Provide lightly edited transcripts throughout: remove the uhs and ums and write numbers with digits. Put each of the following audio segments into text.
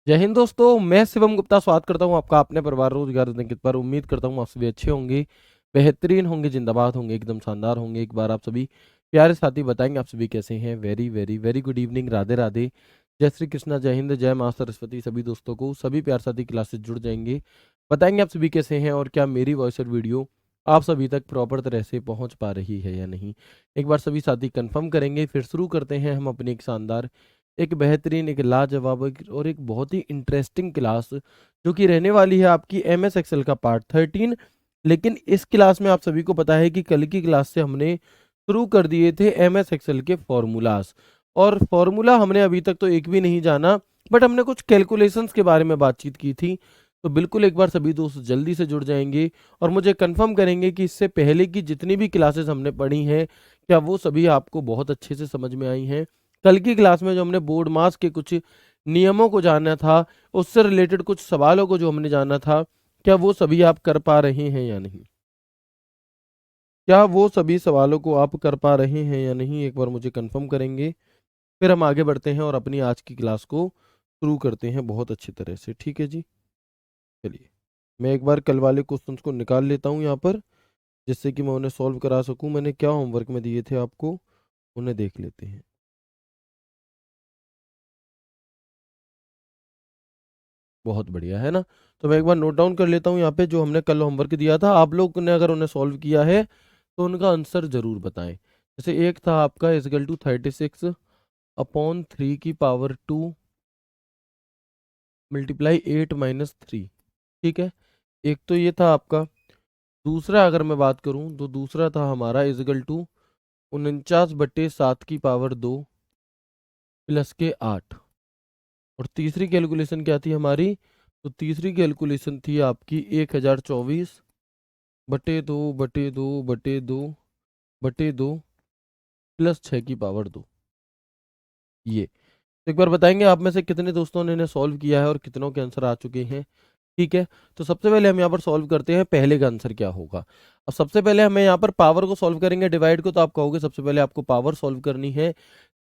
जय हिंद दोस्तों, मैं शिवम गुप्ता स्वागत करता हूं आपका अपने परिवार रोजगार अंकित पर। उम्मीद करता हूं आप सभी अच्छे होंगे, बेहतरीन होंगे, जिंदाबाद होंगे, एकदम शानदार होंगे। एक बार आप सभी प्यारे साथी बताएंगे आप सभी कैसे हैं। Very very very good evening, Radhe Radhe, जय श्री कृष्णा, जय हिंद, जय मां सरस्वती। सभी दोस्तों को सभी प्यार साथी क्लास से जुड़ जाएंगे, बताएंगे आप सभी कैसे हैं और क्या मेरी वॉइस और वीडियो आप सभी तक प्रॉपर तरह से पहुंच पा रही है या नहीं। एक बार सभी साथी कंफर्म करेंगे, फिर शुरू करते हैं हम अपनी एक शानदार, एक बेहतरीन, एक लाजवाब और एक बहुत ही इंटरेस्टिंग क्लास, जो कि रहने वाली है आपकी एम एस एक्सेल का पार्ट 13। लेकिन इस क्लास में आप सभी को पता है कि कल की क्लास से हमने शुरू कर दिए थे एम एस एक्सेल के फॉर्मूलाज, और फॉर्मूला हमने अभी तक तो एक भी नहीं जाना, बट हमने कुछ कैलकुलेशंस के बारे में बातचीत की थी। तो बिल्कुल एक बार सभी दोस्त जल्दी से जुड़ जाएंगे और मुझे कंफर्म करेंगे कि इससे पहले की जितनी भी क्लासेस हमने पढ़ी हैं, क्या वो सभी आपको बहुत अच्छे से समझ में आई हैं। कल की क्लास में जो हमने बोर्ड मास के कुछ नियमों को जानना था, उससे रिलेटेड कुछ सवालों को जो हमने जाना था, क्या वो सभी आप कर पा रहे हैं या नहीं। क्या वो सभी सवालों को आप कर पा रहे हैं या नहीं, एक बार मुझे कंफर्म करेंगे। फिर हम आगे बढ़ते हैं और अपनी आज की क्लास को शुरू करते हैं बहुत अच्छी तरह से। ठीक है जी, चलिए मैं एक बार कल वाले क्वेश्चंस को निकाल लेता हूँ यहाँ पर, जिससे कि मैं उन्हें सॉल्व करा सकूँ। मैंने क्या होमवर्क में दिए थे आपको, उन्हें देख लेते हैं। बहुत बढ़िया है ना। तो मैं एक बार नोट डाउन कर लेता हूँ यहाँ पे, जो हमने कल होमवर्क दिया था, आप लोग ने अगर उन्हें सॉल्व किया है तो उनका आंसर जरूर बताएं। जैसे एक था आपका इजकल टू 36/3 मल्टीप्लाई 8 - 3। ठीक है, एक तो ये था आपका। दूसरा अगर मैं बात करूँ तो दूसरा था हमारा इजकल टू 49/7 प्लस के 8। और तीसरी कैलकुलेशन क्या थी हमारी, तो तीसरी कैलकुलेशन थी आपकी 1024/2 प्लस 6 की पावर 2। ये तो एक बार बताएंगे आप में से कितने दोस्तों ने इन्हें सॉल्व किया है और कितनों के आंसर आ चुके हैं। ठीक है, तो सबसे पहले हम यहाँ पर सॉल्व करते हैं, पहले का आंसर क्या होगा। अब सबसे पहले हमें यहाँ पर पावर को सॉल्व करेंगे, डिवाइड को। तो आप कहोगे सबसे पहले आपको पावर सॉल्व करनी है।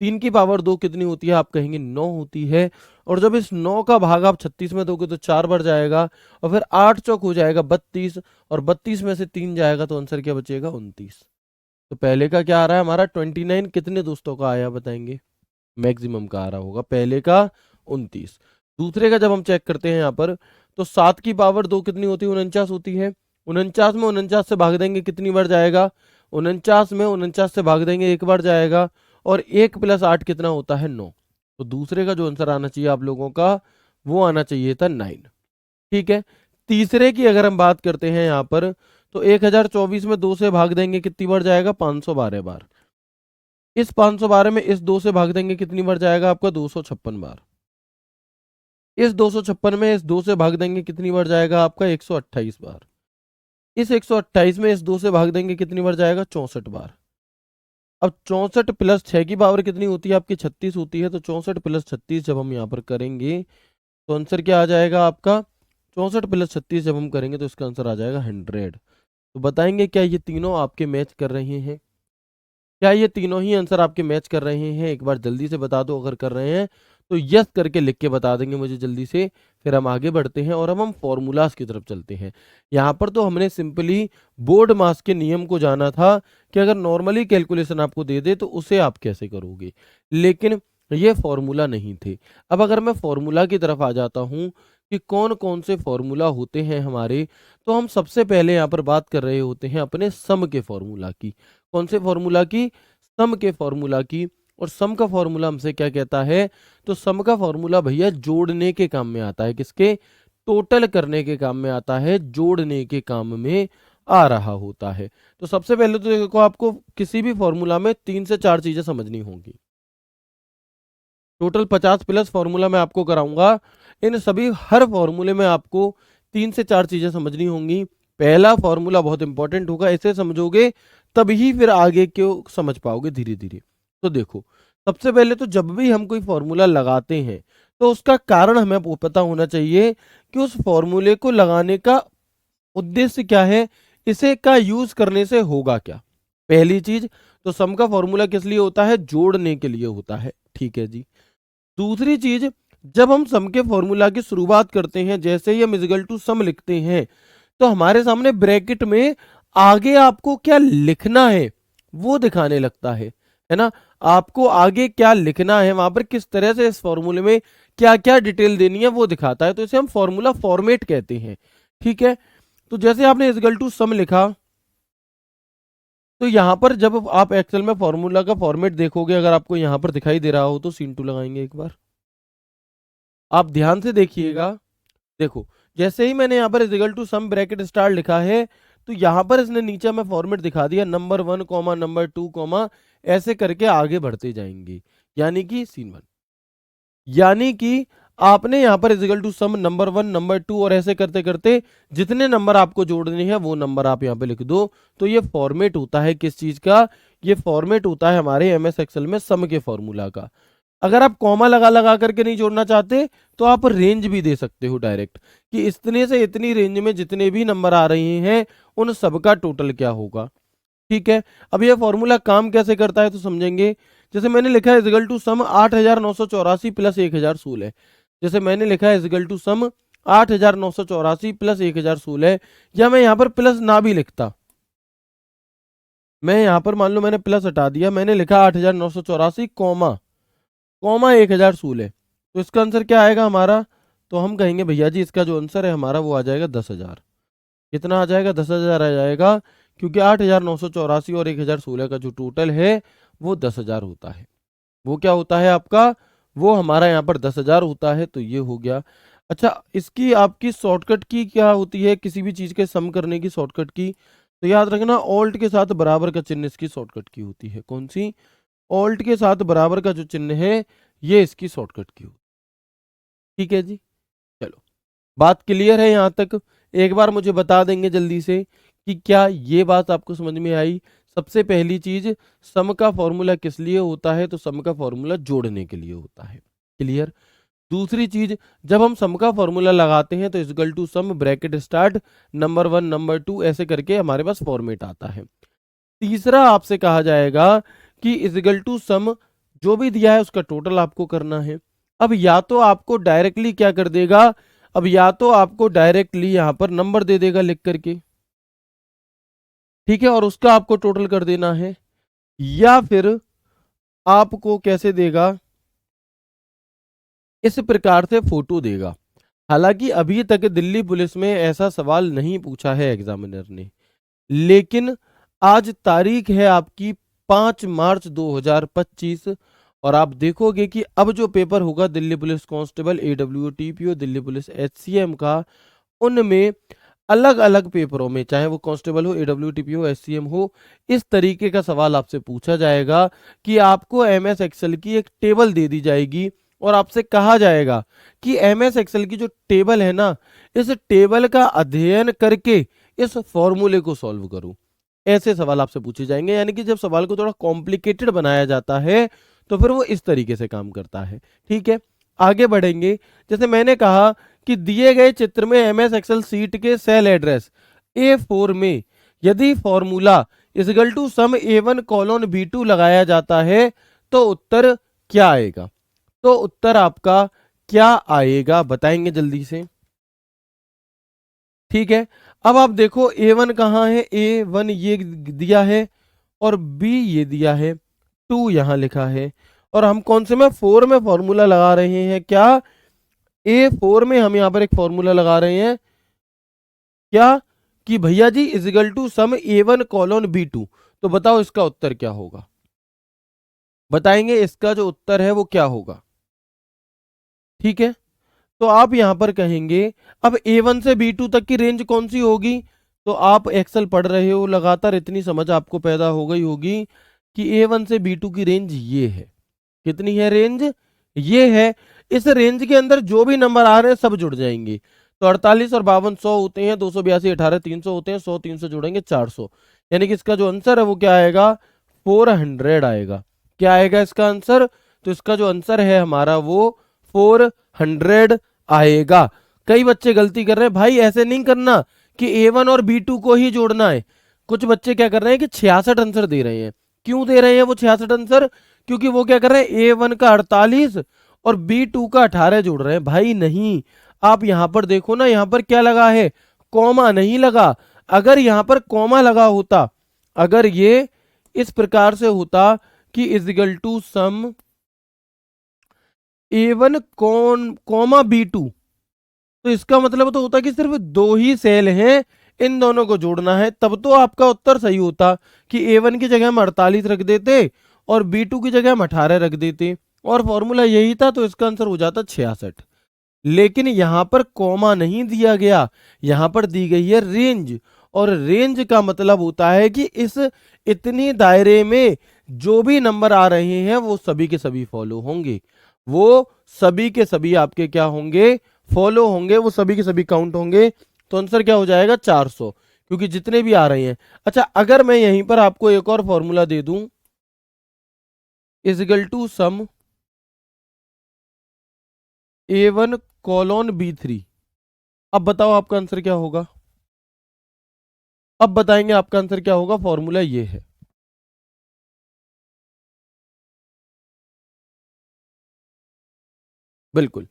3 की पावर 2 कितनी होती है, आप कहेंगे 9 होती है। और जब इस 9 का भाग आप 36 में दोगे तो 4 बढ़ जाएगा, और फिर 8 चौक हो जाएगा 32, और 32 में से 3 जाएगा तो आंसर क्या बचेगा, 29। तो पहले का क्या आ रहा है हमारा 29, कितने दोस्तों का आया बताएंगे, मैक्सिमम का आ रहा होगा पहले का 29। दूसरे का जब हम चेक करते हैं यहाँ पर, तो 7 की पावर 2 कितनी होती है, 49 होती है। 49 में 49 से भाग देंगे कितनी बार जाएगा, 49 में 49 से भाग देंगे एक बार जाएगा। और 1 + 8 कितना होता है, 9। तो दूसरे का जो आंसर आना चाहिए आप लोगों का, वो आना चाहिए था 9। ठीक है, तीसरे की अगर हम बात करते हैं यहाँ पर, तो 1024 में 2 से भाग देंगे कितनी बार जाएगा, 512 बार। इस 512 में इस 2 से भाग देंगे कितनी बार जाएगा आपका, 256 बार। इस 256 में इस 2 से भाग देंगे कितनी बार जाएगा आपका, 128 बार। इस 128 में इस 2 से भाग देंगे कितनी बार जाएगा, 64 बार। अब 64 प्लस 6 की पावर कितनी होती है आपकी, 36 होती है। तो 64 प्लस 36 जब हम यहाँ पर करेंगे तो आंसर क्या आ जाएगा आपका, 64 प्लस 36 जब हम करेंगे तो इसका आंसर आ जाएगा 100। तो बताएंगे क्या ये तीनों आपके मैच कर रहे हैं, क्या ये तीनों ही आंसर आपके मैच कर रहे हैं, एक बार जल्दी से बता दो। अगर कर रहे हैं तो यस करके लिख के बता देंगे मुझे जल्दी से। फिर हम आगे बढ़ते हैं और अब हम फॉर्मूलाज की तरफ चलते हैं। यहाँ पर तो हमने सिंपली बोर्ड मास के नियम को जाना था कि अगर नॉर्मली कैलकुलेशन आपको दे दे तो उसे आप कैसे करोगे, लेकिन ये फॉर्मूला नहीं थे। अब अगर मैं फॉर्मूला की तरफ आ जाता हूँ कि कौन कौन से फॉर्मूला होते हैं हमारे, तो हम सबसे पहले यहाँ पर बात कर रहे होते हैं अपने सम के फॉर्मूला की। कौन से फॉर्मूला की, सम के फॉर्मूला की। और सम का फॉर्मूला हमसे क्या कहता है, तो सम का फॉर्मूला भैया जोड़ने के काम में आता है, किसके, टोटल करने के काम में आता है, जोड़ने के काम में आ रहा होता है। तो सबसे पहले तो देखो, आपको किसी भी फॉर्मूला में 3 से 4 चीजें समझनी होंगी। टोटल 50 प्लस फॉर्मूला मैं आपको कराऊंगा, इन सभी हर फॉर्मूले में आपको 3 से 4 चीजें समझनी होंगी। पहला फॉर्मूला बहुत इंपॉर्टेंट होगा, ऐसे समझोगे तभी फिर आगे क्यों समझ पाओगे धीरे धीरे। तो देखो, सबसे पहले तो जब भी हम कोई फॉर्मूला लगाते हैं तो उसका कारण हमें पता होना चाहिए कि उस फॉर्मूले को लगाने का उद्देश्य क्या है, इसे का यूज करने से होगा क्या। पहली चीज, तो सम का फॉर्मूला किस लिए होता है, जोड़ने के लिए होता है। ठीक है जी। दूसरी चीज, जब हम सम के फॉर्मूला की शुरुआत करते हैं, जैसे ही हम इक्वल टू सम लिखते हैं, तो हमारे सामने ब्रैकेट में आगे आपको क्या लिखना है वो दिखाने लगता है ना। आपको आगे क्या लिखना है, वहां पर किस तरह से इस फॉर्मूले में क्या क्या डिटेल देनी है वो दिखाता है, तो इसे हम फॉर्मूला फॉर्मेट कहते हैं। ठीक है, तो जैसे आपने इक्वल टू सम लिखा, तो यहां पर जब आप एक्सेल में फॉर्मूला का फॉर्मेट देखोगे, अगर आपको यहां पर दिखाई दे रहा हो तो सीन 2 लगाएंगे एक बार, आप ध्यान से देखिएगा। देखो, जैसे ही मैंने यहाँ पर equal to sum bracket star लिखा है, तो यहां पर इसने नीचे हमें फॉर्मेट दिखा दिया, नंबर 1 कॉमा नंबर 2 कॉमा, ऐसे करके आगे बढ़ते जाएंगे, यानी कि सीन 1, यानी कि आपने यहाँ पर equal to sum number 1 number 2 और ऐसे करते करते जितने नंबर आपको जोड़ने हैं वो नंबर आप यहाँ पे लिख दो। तो ये फॉर्मेट होता है किस चीज का, ये फॉर्मेट होता है हमारे एमएस एक्सेल में सम के फॉर्मूला का। अगर आप कॉमा लगा लगा करके नहीं जोड़ना चाहते तो आप रेंज भी दे सकते हो डायरेक्ट, कि इतने से इतनी रेंज में जितने भी नंबर आ रहे हैं उन सबका टोटल क्या होगा। ठीक है, अब ये फॉर्मूला काम कैसे करता है तो समझेंगे। जैसे मैंने लिखा है इक्वल टू सम 8984 प्लस 1016, जैसे मैंने लिखा है इक्वल टू सम 8984 प्लस 1016, या मैं यहाँ पर प्लस ना भी लिखता, मैं यहाँ पर मान लो मैंने प्लस हटा दिया, मैंने लिखा 8984 कॉमा कॉमा 1016, तो इसका आंसर क्या आएगा हमारा, तो हम कहेंगे भैया जी इसका जो आंसर है हमारा वो आ जाएगा 10,000। कितना आ जाएगा, 10,000 आ जाएगा, क्योंकि 8984 और 1016 का जो टोटल है वो 10,000 होता है। वो क्या होता है आपका, वो हमारा यहाँ पर 10,000 होता है, तो ये हो गया। अच्छा, इसकी आपकी शॉर्टकट की क्या होती है, किसी भी चीज के सम करने की शॉर्टकट की, तो याद रखना ऑल्ट के साथ बराबर का चिन्ह इसकी शॉर्टकट की होती है। कौन सी, ऑल्ट के साथ बराबर का जो चिन्ह है ये इसकी शॉर्टकट की होती है। ठीक है जी, चलो बात क्लियर है यहाँ तक। एक बार मुझे बता देंगे जल्दी से कि क्या ये बात आपको समझ में आई। सबसे पहली चीज, सम का फॉर्मूला किस लिए होता है, तो सम का फॉर्मूला जोड़ने के लिए होता है। क्लियर। दूसरी चीज, जब हम सम का फॉर्मूला लगाते हैं तो equal to sum bracket start number 1 number 2 ऐसे करके हमारे पास फॉर्मेट आता है। तीसरा आपसे कहा जाएगा कि इक्वल टू सम जो भी दिया है उसका टोटल आपको करना है। अब या तो आपको डायरेक्टली क्या कर देगा, अब या तो आपको डायरेक्टली यहां पर नंबर दे देगा लिख करके, ठीक है, और उसका आपको टोटल कर देना है, या फिर आपको कैसे देगा, इस प्रकार से फोटो देगा। हालांकि अभी तक दिल्ली पुलिस में ऐसा सवाल नहीं पूछा है एग्जामिनर ने, लेकिन आज तारीख है आपकी 5 मार्च 2025, और आप देखोगे कि अब जो पेपर होगा Delhi police constable AWTPO Delhi police HCM का, उनमें अलग अलग पेपरों में, चाहे वो कांस्टेबल हो, AWTPO HCM हो, इस तरीके का सवाल आपसे पूछा जाएगा कि आपको MS एक्सेल की एक टेबल दे दी जाएगी और आपसे कहा जाएगा कि MS एक्सेल की जो टेबल है ना, इस टेबल का अध्ययन करके इस फॉर्मूले को सॉल्व करो। ऐसे सवाल आपसे पूछे जाएंगे, यानी कि जब सवाल को थोड़ा कॉम्प्लिकेटेड बनाया जाता है तो फिर वो इस तरीके से काम करता है। ठीक है, आगे बढ़ेंगे। जैसे मैंने कहा कि दिए गए चित्र में MS एक्सेल सीट के सेल एड्रेस A4 में यदि formula equal to sum A1 colon B2 लगाया जाता है तो उत्तर क्या आएगा, तो उत्तर आपका क्या आएगा बताएंगे जल्दी से। ठीक है, अब आप देखो A1 कहाँ है, A1 ये दिया है और B ये दिया है, 2 यहां लिखा है, और हम कौन से में 4 में फॉर्मूला लगा रहे हैं, क्या A4 में हम यहां पर एक फॉर्मूला लगा रहे हैं, क्या कि भैया जी equal to sum A1 colon B2, तो बताओ इसका उत्तर क्या होगा, बताएंगे इसका जो उत्तर है वो क्या होगा। ठीक है, तो आप यहां पर कहेंगे अब A1 से B2 तक की रेंज कौन सी होगी, तो आप एक्सेल पढ़ रहे हो लगातार, इतनी समझ आपको पैदा हो गई होगी कि A1 से B2 की रेंज ये है। कितनी है रेंज, ये है। इस रेंज के अंदर जो भी नंबर आ रहे हैं सब जुड़ जाएंगे, तो 48 और 52 100 होते हैं, 282 18 300 होते हैं, 100 300 जोड़ेंगे 400, यानी कि इसका जो आंसर है वो क्या आएगा, 400 आएगा। क्या आएगा इसका आंसर, तो इसका जो आंसर है हमारा वो 400 आएगा। कई बच्चे गलती कर रहे हैं, भाई ऐसे नहीं करना कि A1 और B2 को ही जोड़ना है। कुछ बच्चे क्या कर रहे हैं कि 66 आंसर दे रहे हैं। क्यों दे रहे हैं वो 66 आंसर, क्योंकि वो क्या कर रहे हैं A1 का 48 और B2 का 18 जोड़ रहे हैं। भाई नहीं, आप यहां पर देखो ना, यहां पर क्या लगा है, कॉमा नहीं लगा। अगर यहां पर कॉमा लगा होता, अगर ये इस प्रकार से होता कि equal to sum A1 comma B2, तो इसका मतलब तो होता कि सिर्फ दो ही सेल हैं, इन दोनों को जोड़ना है, तब तो आपका उत्तर सही होता कि A1 की जगह हम 48 रख देते और B2 की जगह हम 18 रख देते और फॉर्मूला यही था, तो इसका आंसर हो जाता 66। लेकिन यहां पर कॉमा नहीं दिया गया, यहां पर दी गई है रेंज, और रेंज का मतलब होता है कि इस इतनी दायरे में जो भी नंबर आ रहे हैं वो सभी के सभी फॉलो होंगे, वो सभी के सभी आपके क्या होंगे, फॉलो होंगे, वो सभी के सभी काउंट होंगे। तो आंसर क्या हो जाएगा 400, क्योंकि जितने भी आ रहे हैं। अच्छा, अगर मैं यहीं पर आपको एक और फॉर्मूला दे दूं, is equal to sum A1 colon B3, अब बताओ आपका आंसर क्या होगा, अब बताएंगे आपका आंसर क्या होगा। फॉर्मूला ये है, बिल्कुल।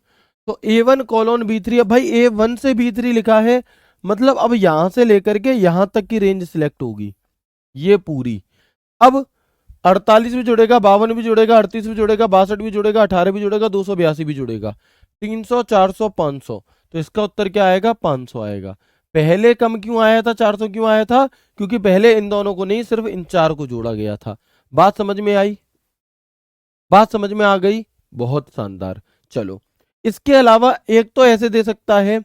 तो A1 कॉलोन B3, अब भाई A1 से B3 लिखा है, मतलब अब यहां से लेकर के यहां तक की रेंज सिलेक्ट होगी, ये पूरी। अब 48 भी जुड़ेगा, 52 भी जुड़ेगा, 38 भी जुड़ेगा, 62 भी जुड़ेगा, 18 भी जुड़ेगा, 282 भी जुड़ेगा, 300, 400, 500। तो इसका उत्तर क्या आएगा, 500 आएगा। पहले कम क्यों आया था, 400 क्यों आया था, क्योंकि पहले इन दोनों को नहीं, सिर्फ इन चार को जोड़ा गया था। बात समझ में आई, बात समझ में आ गई, बहुत शानदार। चलो, इसके अलावा एक तो ऐसे दे सकता है,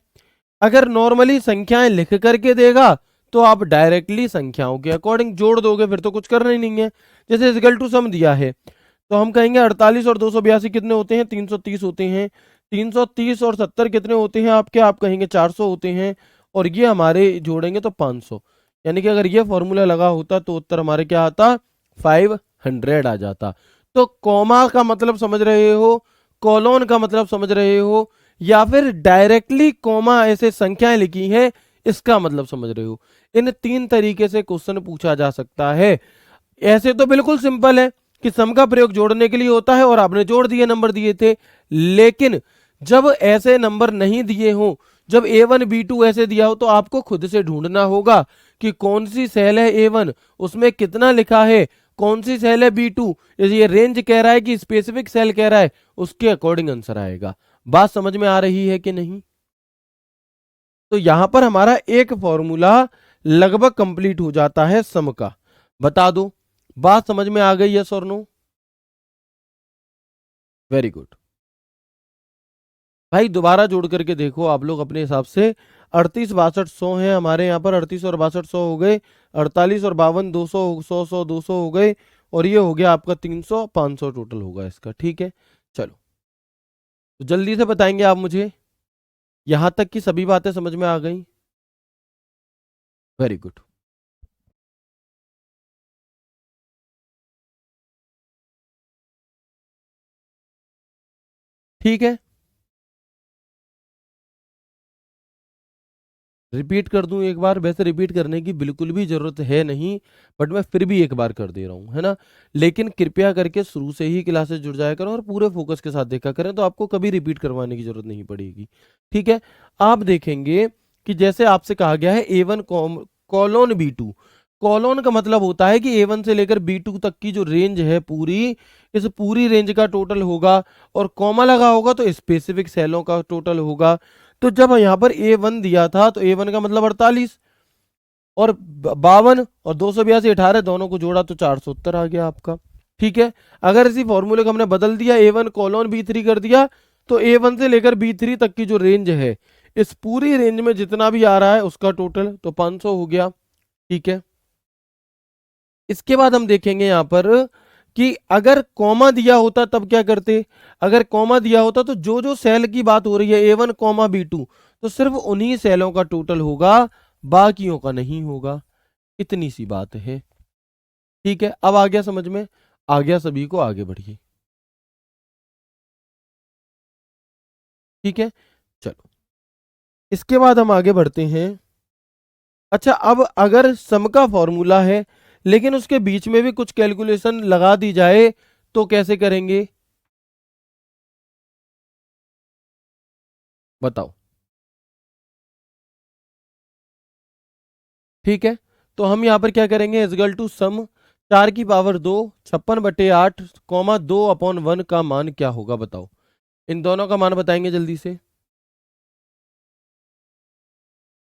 अगर नॉर्मली संख्याएं लिख करके देगा तो आप डायरेक्टली संख्याओं के अकॉर्डिंग जोड़ दोगे, फिर तो कुछ करना ही नहीं है। जैसे इक्वल टू सम दिया है, तो हम कहेंगे 48 और 282 कितने होते हैं, 330 होते हैं। 330 और 70 कितने होते हैं आपके, आप कहेंगे 400 होते हैं, और ये हमारे जोड़ेंगे तो 500। यानी कि अगर ये फॉर्मूला लगा होता तो उत्तर हमारे क्या आता, 500 आ जाता। तो कॉमा का मतलब समझ रहे हो, कॉलोन का मतलब समझ रहे हो, या फिर डायरेक्टली कॉमा ऐसे संख्याएं लिखी हैं इसका मतलब समझ रहे हो, इन तीन तरीके से क्वेश्चन पूछा जा सकता है। ऐसे तो बिल्कुल सिंपल है कि सम का प्रयोग जोड़ने के लिए होता है और आपने जोड़ दिए, नंबर दिए थे। लेकिन जब ऐसे नंबर नहीं दिए हो, जब A1 B2 ऐसे दिया हो, तो आपको खुद से ढूंढना होगा कि कौन सी सेल है A1, उसमें कितना लिखा है, कौन सी सेल है B2, ये रेंज कह रहा है कि स्पेसिफिक सेल कह रहा है, उसके अकॉर्डिंग आंसर आएगा। बात समझ में आ रही है कि नहीं। तो यहां पर हमारा एक फॉर्मूला लगभग कंप्लीट हो जाता है सम का। बता दो, बात समझ में आ गई, यस और नो। Very good. भाई दोबारा जोड़ करके देखो आप लोग अपने हिसाब से। 38 62 100 है हमारे यहाँ पर, 38 और 62 100 हो गए, 48 और 52 200, 100 100 200 हो गए, और ये हो गया आपका 300 500 टोटल होगा इसका। ठीक है, चलो, तो जल्दी से बताएंगे आप मुझे, यहां तक की सभी बातें समझ में आ गई। Very good. ठीक है, रिपीट कर दूं एक बार, वैसे रिपीट करने की बिल्कुल भी जरूरत है नहीं, बट मैं फिर भी एक बार कर दे रहा हूं, है ना। लेकिन कृपया करके शुरू से ही क्लासेस जुड़ जाया करें और पूरे फोकस के साथ देखा करें, तो आपको कभी रिपीट करवाने की जरूरत नहीं पड़ेगी। ठीक है, आप देखेंगे कि जैसे आपसे कहा गया है A1 कॉलोन B2, कॉलोन का मतलब होता है कि A1 से लेकर B2 तक की जो रेंज है पूरी, इस पूरी रेंज का टोटल होगा, और कॉमा लगा होगा तो स्पेसिफिक सेलों का टोटल होगा। तो जब यहाँ पर A1 दिया था, तो A1 का मतलब 48, और 52 और 282 18 दोनों को जोड़ा तो 470 आ गया आपका। ठीक है, अगर इसी फॉर्मूले को हमने बदल दिया, A1 कॉलोन B3 कर दिया, तो A1 से लेकर B3 तक की जो रेंज है, इस पूरी रेंज में जितना भी आ रहा है उसका टोटल तो 500 हो गया। ठीक है, इसके बाद हम देखेंगे यहां पर कि अगर कॉमा दिया होता तब क्या करते। अगर कॉमा दिया होता तो जो जो सेल की बात हो रही है A1 कॉमा B2, तो सिर्फ उन्हीं सेलों का टोटल होगा, बाकियों का नहीं होगा। इतनी सी बात है। ठीक है, अब आ गया समझ में, आ गया सभी को, आगे बढ़िए। ठीक है, चलो, इसके बाद हम आगे बढ़ते हैं। अच्छा, अब अगर सम का फॉर्मूला है लेकिन उसके बीच में भी कुछ कैलकुलेशन लगा दी जाए, तो कैसे करेंगे। बताओ। ठीक है, तो हम यहाँ पर क्या करेंगे, इजगल टू सम 4 की पावर 2 56/8 कॉमा 2/1 का मान क्या होगा बताओ। इन दोनों का मान बताएंगे जल्दी से।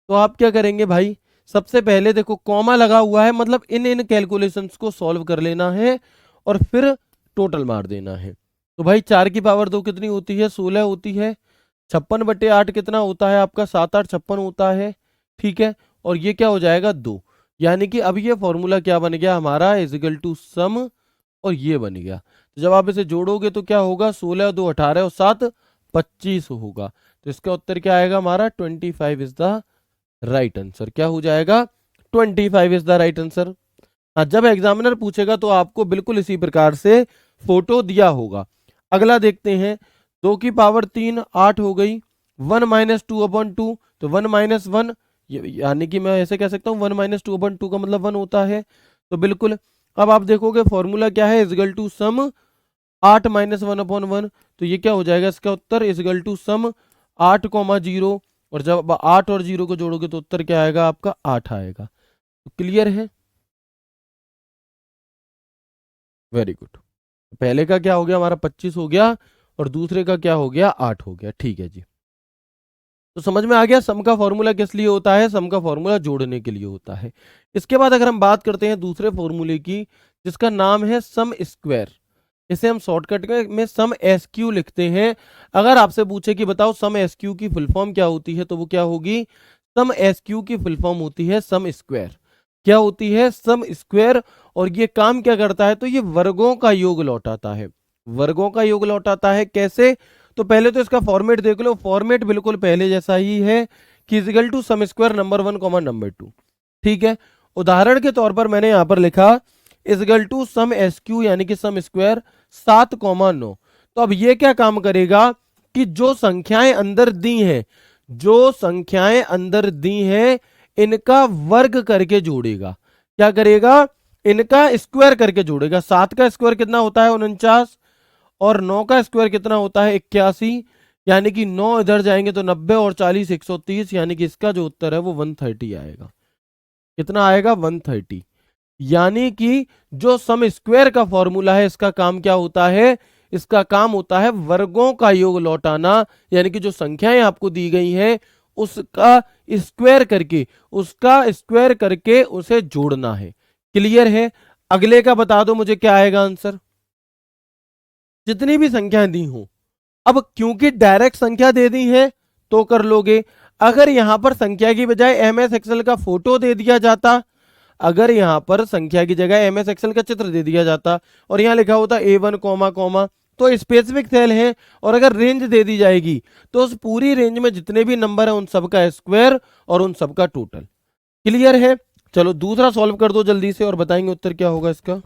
तो आप क्या करेंगे भाई, सबसे पहले देखो कॉमा लगा हुआ है, मतलब इन इन कैलकुलेशंस को सॉल्व कर लेना है और फिर टोटल मार देना है। तो भाई 4 की पावर 2 कितनी होती है, 16 होती है। 56/8 कितना होता है आपका, 7 8 56 होता है। ठीक है, और ये क्या हो जाएगा 2। यानी कि अब ये फॉर्मूला क्या बन गया हमारा, इजिकल टू सम, और ये बन गया। तो जब आप इसे जोड़ोगे तो क्या होगा, 16 2 18 और 7 25 होगा। तो इसका उत्तर क्या आएगा हमारा, 25 इज द राइट आंसर। क्या हो जाएगा, 25 इज द राइट आंसर। हाँ, जब एग्जामिनर पूछेगा तो आपको बिल्कुल इसी प्रकार से फोटो दिया होगा। अगला देखते हैं, 2 की पावर 3 8 हो गई, 1 - 2/2, तो 1 - 1, यानी कि मैं ऐसे कह सकता हूँ 1 - 2/2 का मतलब 1 होता है। तो बिल्कुल, अब आप देखोगे फॉर्मूला क्या है, इजगल टू सम 8 - 1/1, तो ये क्या हो जाएगा इसका उत्तर, इजगल टू सम 8, 0, और जब 8 और 0 को जोड़ोगे तो उत्तर क्या आएगा आपका, 8 आएगा। तो क्लियर है, वेरी गुड। पहले का क्या हो गया हमारा, 25 हो गया, और दूसरे का क्या हो गया, 8 हो गया। ठीक है जी, तो समझ में आ गया सम का फॉर्मूला किस लिए होता है, सम का फॉर्मूला जोड़ने के लिए होता है। इसके बाद अगर हम बात करते हैं दूसरे फॉर्मूले की, जिसका नाम है सम स्क्वायर, इसे हम शॉर्टकट में सम एस क्यू लिखते हैं। अगर आपसे पूछे कि बताओ सम एस क्यू की फुल फॉर्म क्या होती है, तो वो क्या होगी, सम एस क्यू की फुल फॉर्म होती है सम स्क्वायर। क्या होती है, सम स्क्वायर। और ये काम क्या करता है, तो ये वर्गों का योग लौटाता है। वर्गों का योग लौटाता है कैसे, तो पहले तो इसका फॉर्मेट देख लो, फॉर्मेट बिल्कुल पहले जैसा ही है, कि equal to sum square number 1 comma number 2। ठीक है, उदाहरण के तौर पर मैंने यहां पर लिखा equal to sum S Q, यानी कि सम स्क्वायर 7, 9। तो अब ये क्या काम करेगा, कि जो संख्याएं अंदर दी हैं, जो संख्याएं अंदर दी हैं, इनका वर्ग करके जोड़ेगा। क्या करेगा, इनका स्क्वायर करके जोड़ेगा। 7 का स्क्वायर कितना होता है, 49, और 9 का स्क्वायर कितना होता है, 81। यानी कि 9 इधर जाएंगे तो 90, और 40 130, यानी कि इसका जो उत्तर है वो 130 आएगा। कितना आएगा, 130। यानी कि जो सम स्क्वायर का फॉर्मूला है, इसका काम क्या होता है, इसका काम होता है वर्गों का योग लौटाना। यानी कि जो संख्याएं आपको दी गई हैं, उसका स्क्वायर करके, उसे जोड़ना है। क्लियर है, अगले का बता दो मुझे क्या आएगा आंसर, जितनी भी संख्याएं दी हो। अब क्योंकि डायरेक्ट संख्या दे दी है तो कर लोगे। अगर यहां पर संख्या की बजाय एम एस एक्सेल का फोटो दे दिया जाता, अगर यहां पर संख्या की जगह एम एस एक्सेल का चित्र दे दिया जाता, और यहां लिखा होता A1 कॉमा कॉमा, तो स्पेसिफिक सेल है, और अगर रेंज दे दी जाएगी तो उस पूरी रेंज में जितने भी नंबर है उन सबका स्क्वायर और उन सबका टोटल। क्लियर है, चलो दूसरा सॉल्व कर दो जल्दी से और बताएंगे उत्तर क्या होगा इसका।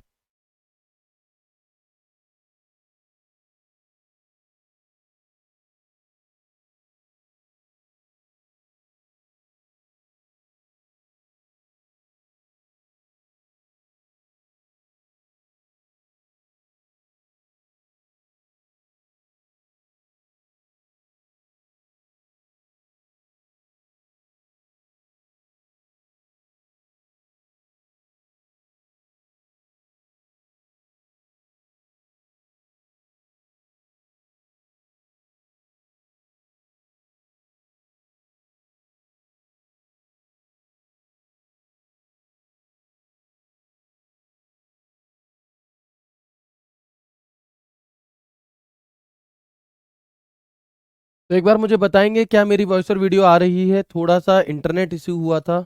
तो एक बार मुझे बताएंगे क्या मेरी वॉइस और वीडियो आ रही है, थोड़ा सा इंटरनेट इश्यू हुआ था,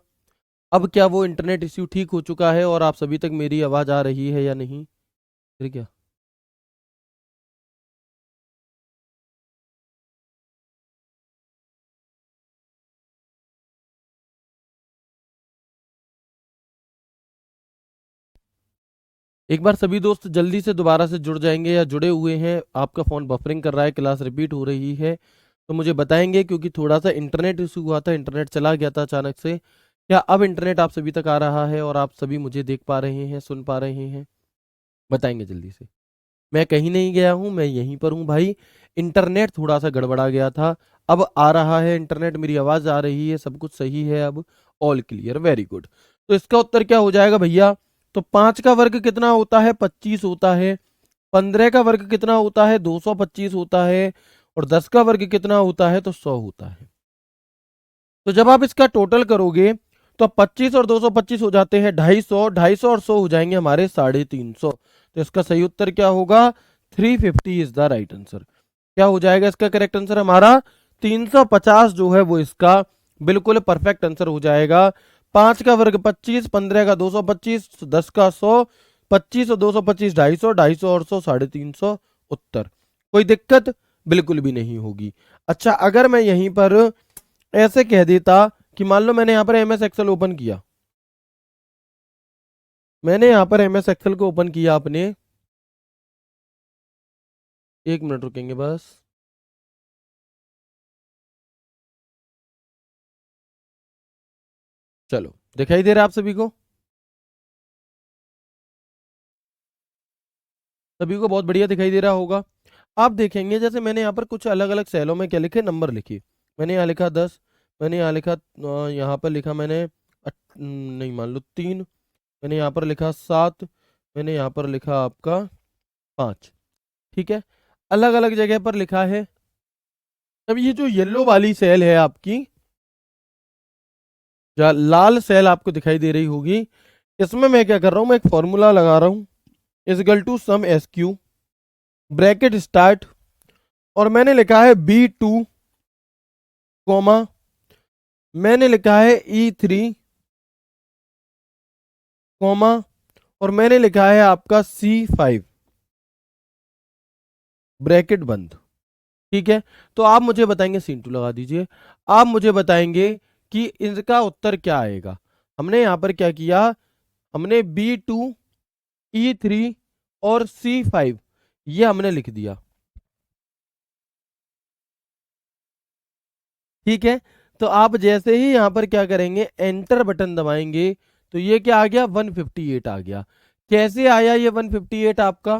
अब क्या वो इंटरनेट इश्यू ठीक हो चुका है और आप सभी तक मेरी आवाज आ रही है या नहीं, फिर क्या। एक बार सभी दोस्त जल्दी से दोबारा से जुड़ जाएंगे या जुड़े हुए हैं, आपका फ़ोन बफरिंग कर रहा है, क्लास रिपीट हो रही है, तो मुझे बताएंगे, क्योंकि थोड़ा सा इंटरनेट इशू हुआ था, इंटरनेट चला गया था अचानक से। क्या अब इंटरनेट आप सभी तक आ रहा है और आप सभी मुझे देख पा रहे हैं, सुन पा रहे हैं, बताएंगे जल्दी से। मैं कहीं नहीं गया हूं, मैं यहीं पर हूं भाई। इंटरनेट थोड़ा सा गड़बड़ा गया था, अब आ रहा है इंटरनेट, मेरी आवाज आ रही है, सब कुछ सही है अब। All clear, very good. तो इसका उत्तर क्या हो जाएगा भैया? तो 5 का वर्ग कितना होता है? 25 होता है। 15 का वर्ग कितना होता है? 225 होता है। और 10 का वर्ग कितना होता है? तो 100 होता है। तो जब आप इसका टोटल करोगे तो 25 और 225 हो जाते हैं 250, 250 और 100 हो जाएंगे हमारे 350। तो इसका सही उत्तर क्या होगा? 350 इज द राइट आंसर। क्या हो जाएगा इसका करेक्ट आंसर हमारा? 350 जो है वो इसका बिल्कुल परफेक्ट आंसर हो जाएगा। 5 का वर्ग 25, 15 का 225, 10 का 100, 25 और 225 250, 250 और 100 350 उत्तर। कोई दिक्कत बिल्कुल भी नहीं होगी। अच्छा, अगर मैं यहीं पर ऐसे कह देता कि मान लो मैंने यहां पर एमएस एक्सेल ओपन किया, मैंने यहां पर एमएस एक्सेल को ओपन किया अपने, एक मिनट रुकेंगे बस। चलो, दिखाई दे रहा है आप सभी को? सभी को बहुत बढ़िया दिखाई दे रहा होगा। आप देखेंगे जैसे मैंने यहाँ पर कुछ अलग अलग सेलों में क्या लिखे, नंबर लिखे। मैंने यहाँ लिखा 10, मैंने यहाँ लिखा यहाँ पर लिखा मैंने नहीं मान लो 3, मैंने यहाँ पर लिखा 7, मैंने यहाँ पर लिखा आपका 5। ठीक है, अलग अलग जगह पर लिखा है। अब ये जो येलो वाली सेल है आपकी, या लाल सेल आपको दिखाई दे रही होगी, इसमें मैं क्या कर रहा हूं, मैं एक फॉर्मूला लगा रहा हूं, equal to sum S Q, bracket start, और मैंने लिखा है B2, कॉमा, मैंने लिखा है E3, कॉमा, और मैंने लिखा है आपका C5, ब्रैकेट बंद। ठीक है, तो आप मुझे बताएंगे, सीन टू लगा दीजिए, आप मुझे बताएंगे कि इनका उत्तर क्या आएगा। हमने यहां पर क्या किया, हमने B2, E3 और C5 ये हमने लिख दिया। ठीक है, तो आप जैसे ही यहां पर क्या करेंगे, एंटर बटन दबाएंगे, तो ये क्या आ गया, 158 आ गया। कैसे आया ये 158 आपका?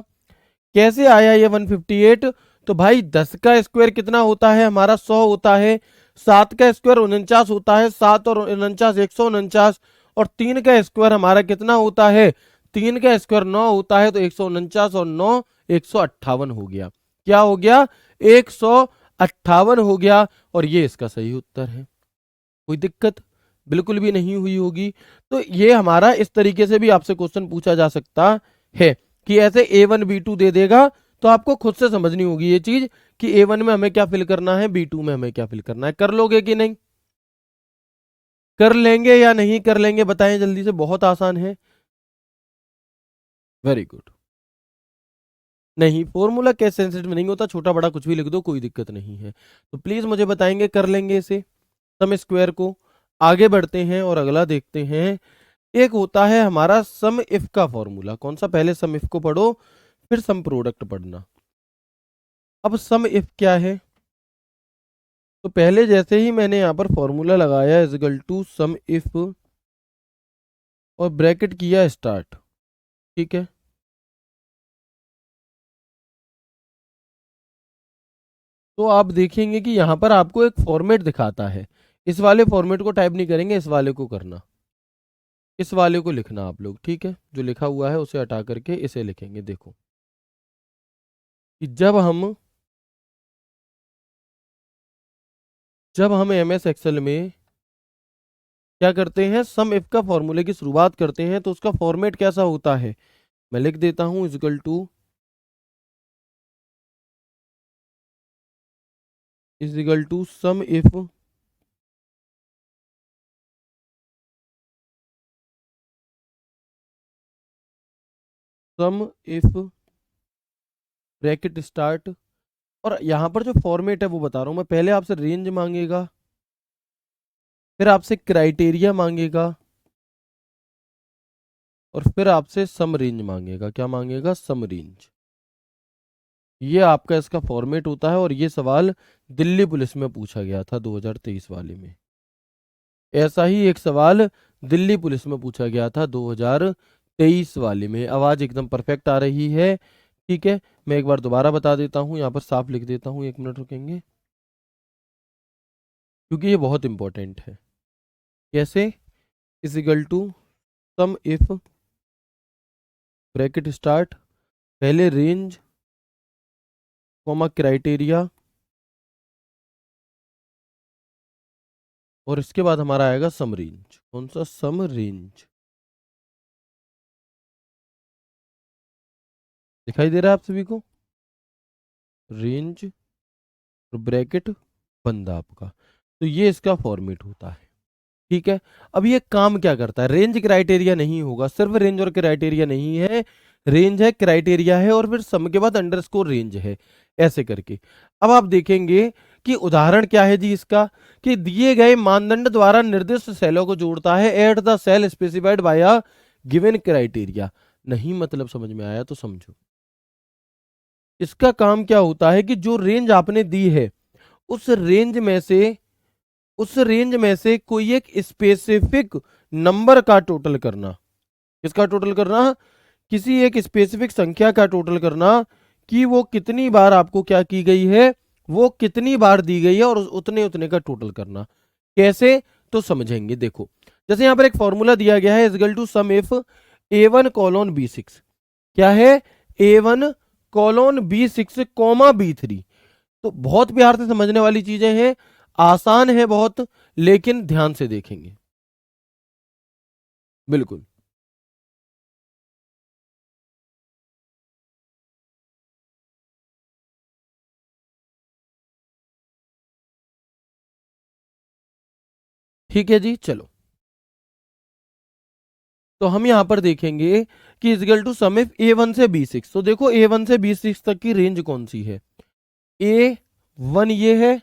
कैसे आया ये 158? तो भाई 10 का स्क्वायर कितना होता है हमारा? 100 होता है। 7 का स्क्वायर 49 होता है, 7 और 49 149। और 3 का स्क्वायर हमारा कितना होता है? 3 का स्क्वायर 9 होता है, तो 149 और 9 158 हो गया। क्या हो गया? 158 हो गया, और ये इसका सही उत्तर है। कोई दिक्कत बिल्कुल भी नहीं हुई होगी। तो ये हमारा इस तरीके से भी आपसे क्वेश्चन पूछा जा सकता है कि ऐसे A1 B2 दे देगा, तो आपको खुद से समझनी होगी ये चीज कि A1 में हमें क्या फिल करना है, B2 में हमें क्या फिल करना है। कर लोगे कि नहीं? कर लेंगे या नहीं कर लेंगे, बताएं जल्दी से, बहुत आसान है। Very good. नहीं, फॉर्मूला केस सेंसिटिव नहीं होता, छोटा बड़ा कुछ भी लिख दो, कोई दिक्कत नहीं है। तो प्लीज मुझे बताएंगे, कर लेंगे इसे, सम स्क्वायर को। आगे बढ़ते हैं और अगला देखते हैं। एक होता है हमारा सम इफ का फॉर्मूला। कौन सा? पहले सम इफ को पढ़ो, फिर सम प्रोडक्ट पढ़ना। अब सम इफ क्या है? तो पहले जैसे ही मैंने यहां पर फॉर्मूला लगाया, इजगल टू सम इफ, और ब्रैकेट किया स्टार्ट। ठीक है, तो आप देखेंगे कि यहां पर आपको एक फॉर्मेट दिखाता है। इस वाले फॉर्मेट को टाइप नहीं करेंगे, इस वाले को करना, इस वाले को लिखना आप लोग। ठीक है, जो लिखा हुआ है उसे हटा करके इसे लिखेंगे। देखो कि जब हम MS एक्सेल में क्या करते हैं, सम इफ का फॉर्मूले की शुरुआत करते हैं, तो उसका फॉर्मेट कैसा होता है, मैं लिख देता हूं, is equal to sum if bracket start. और यहां पर जो फॉर्मेट है वो बता रहा हूं मैं, पहले आपसे रेंज मांगेगा, फिर आपसे क्राइटेरिया मांगेगा, और फिर आपसे सम रेंज मांगेगा। क्या मांगेगा? सम रेंज। ये आपका इसका फॉर्मेट होता है, और ये सवाल दिल्ली पुलिस में पूछा गया था 2023 वाले में। ऐसा ही एक सवाल दिल्ली पुलिस में पूछा गया था 2023 वाले में। आवाज एकदम परफेक्ट आ रही है, ठीक है, मैं एक बार दोबारा बता देता हूं, यहां पर साफ लिख देता हूं, 1 मिनट रुकेंगे, क्योंकि ये बहुत इंपॉर्टेंट है। कैसे? Is equal to sum if bracket start, पहले रेंज कॉमा क्राइटेरिया, और इसके बाद हमारा आएगा सम रेंज। कौन सा? Sum range. दिखाई दे रहा है आप सभी को? रेंज और ब्रैकेट बंद आपका। तो ये इसका फॉर्मेट होता है। ठीक है, अब ये काम क्या करता है? रेंज क्राइटेरिया नहीं होगा, सिर्फ रेंज और क्राइटेरिया नहीं है, रेंज है, क्राइटेरिया है, और फिर सम के बाद अंडरस्कोर रेंज है, ऐसे करके। अब आप देखेंगे कि उदाहरण क्या है जी इसका, कि दिए गए मानदंड द्वारा निर्दिष्ट सेलों को जोड़ता है at the cell specified by a given criteria. नहीं मतलब समझ में आया तो समझो। इसका काम क्या होता है कि जो रेंज आपने दी है उस रेंज में से कोई एक स्पेसिफिक नंबर का टोटल करना। किसका टोटल करना? किसी एक स्पेसिफिक संख्या का टोटल करना, कि वो कितनी बार आपको क्या की गई है, वो कितनी बार दी गई है, और उतने उतने का टोटल करना। कैसे? तो समझेंगे। देखो, जैसे यहां पर एक फॉर्मूला दिया गया है, equal to sum if A1 colon B6। क्या है? A1 colon B6 comma B3। तो बहुत प्यार से समझने वाली चीजें हैं, आसान है बहुत, लेकिन ध्यान से देखेंगे। बिल्कुल ठीक है जी। चलो, तो हम यहां पर देखेंगे कि equal to sum if A1 से B6। तो देखो A1 से B6 तक की रेंज कौन सी है? A1 ये है,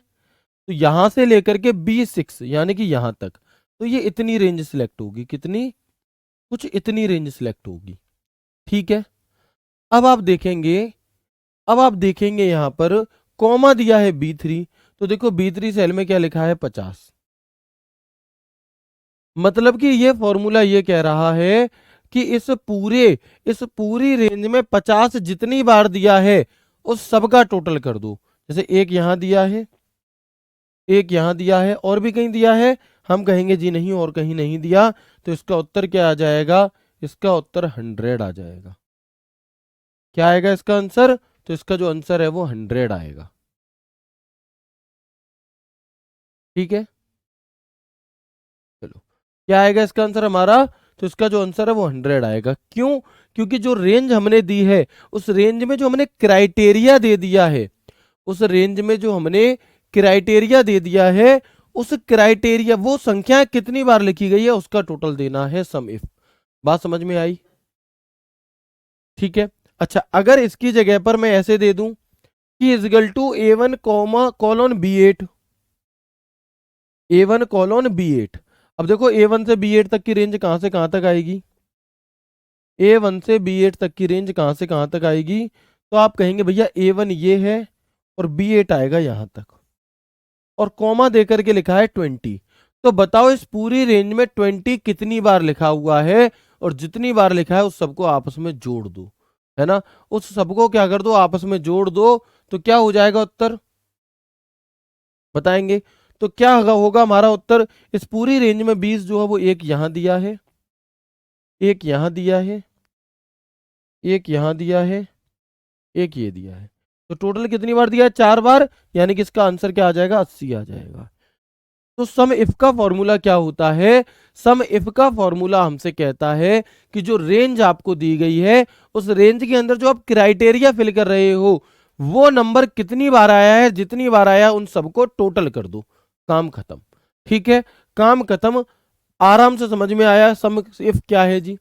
तो यहां से लेकर के B6 यानी कि यहां तक, तो ये इतनी रेंज सिलेक्ट होगी। कितनी? कुछ इतनी रेंज सिलेक्ट होगी। ठीक है, अब आप देखेंगे, यहां पर कॉमा दिया है B3। तो देखो B3 सेल में क्या लिखा है? 50। मतलब कि ये फॉर्मूला ये कह रहा है कि इस पूरी रेंज में 50 जितनी बार दिया है उस सब का टोटल कर दो। जैसे एक यहां दिया है, एक यहां दिया है, और भी कहीं दिया है, हम कहेंगे जी नहीं और कहीं नहीं दिया, तो इसका उत्तर क्या आ जाएगा? इसका उत्तर 100 आ जाएगा। क्या आएगा इसका आंसर? तो इसका जो आंसर है वो 100 आएगा। ठीक है, चलो, क्या आएगा इसका आंसर हमारा? तो इसका जो आंसर है वो 100 आएगा। क्यों? क्योंकि जो रेंज हमने दी है, उस रेंज में जो हमने क्राइटेरिया दे दिया है, उस रेंज में जो हमने क्राइटेरिया दे दिया है, उस क्राइटेरिया, वो संख्या कितनी बार लिखी गई है उसका टोटल देना है सम इफ। बात समझ में आई? ठीक है, अच्छा, अगर इसकी जगह पर मैं ऐसे दे दूं कि equal to A1 comma colon B8, A1 colon B8। अब देखो A1 से B8 तक की रेंज कहां से कहां तक आएगी? A1 से B8 तक की रेंज कहां से कहां तक आएगी? तो आप कहेंगे भैया A1 ये है, और B8 आएगा यहां तक, और कॉमा देकर के लिखा है 20। तो बताओ इस पूरी रेंज में 20 कितनी बार लिखा हुआ है? और जितनी बार लिखा है उस सबको आपस में जोड़ दो, है ना? उस सबको क्या कर दो? आपस में जोड़ दो। तो क्या हो जाएगा उत्तर? बताएंगे। तो क्या होगा हमारा उत्तर? इस पूरी रेंज में 20 जो है वो एक यहां दिया है, एक यहां दिया है, एक यहां दिया है, एक ये दिया है। तो टोटल कितनी बार दिया है? 4 बार। यानी कि इसका आंसर क्या आ जाएगा? 80 आ जाएगा। तो सम इफ का फॉर्मूला क्या होता है? सम इफ का फॉर्मूला हमसे कहता है कि जो रेंज आपको दी गई है, उस रेंज के अंदर जो आप क्राइटेरिया फिल कर रहे हो, वो नंबर कितनी बार आया है, जितनी बार आया उन सबको टोटल कर दो। काम खत्म। ठीक है, काम खत्म। आराम से समझ में आया सम इफ क्या है जी।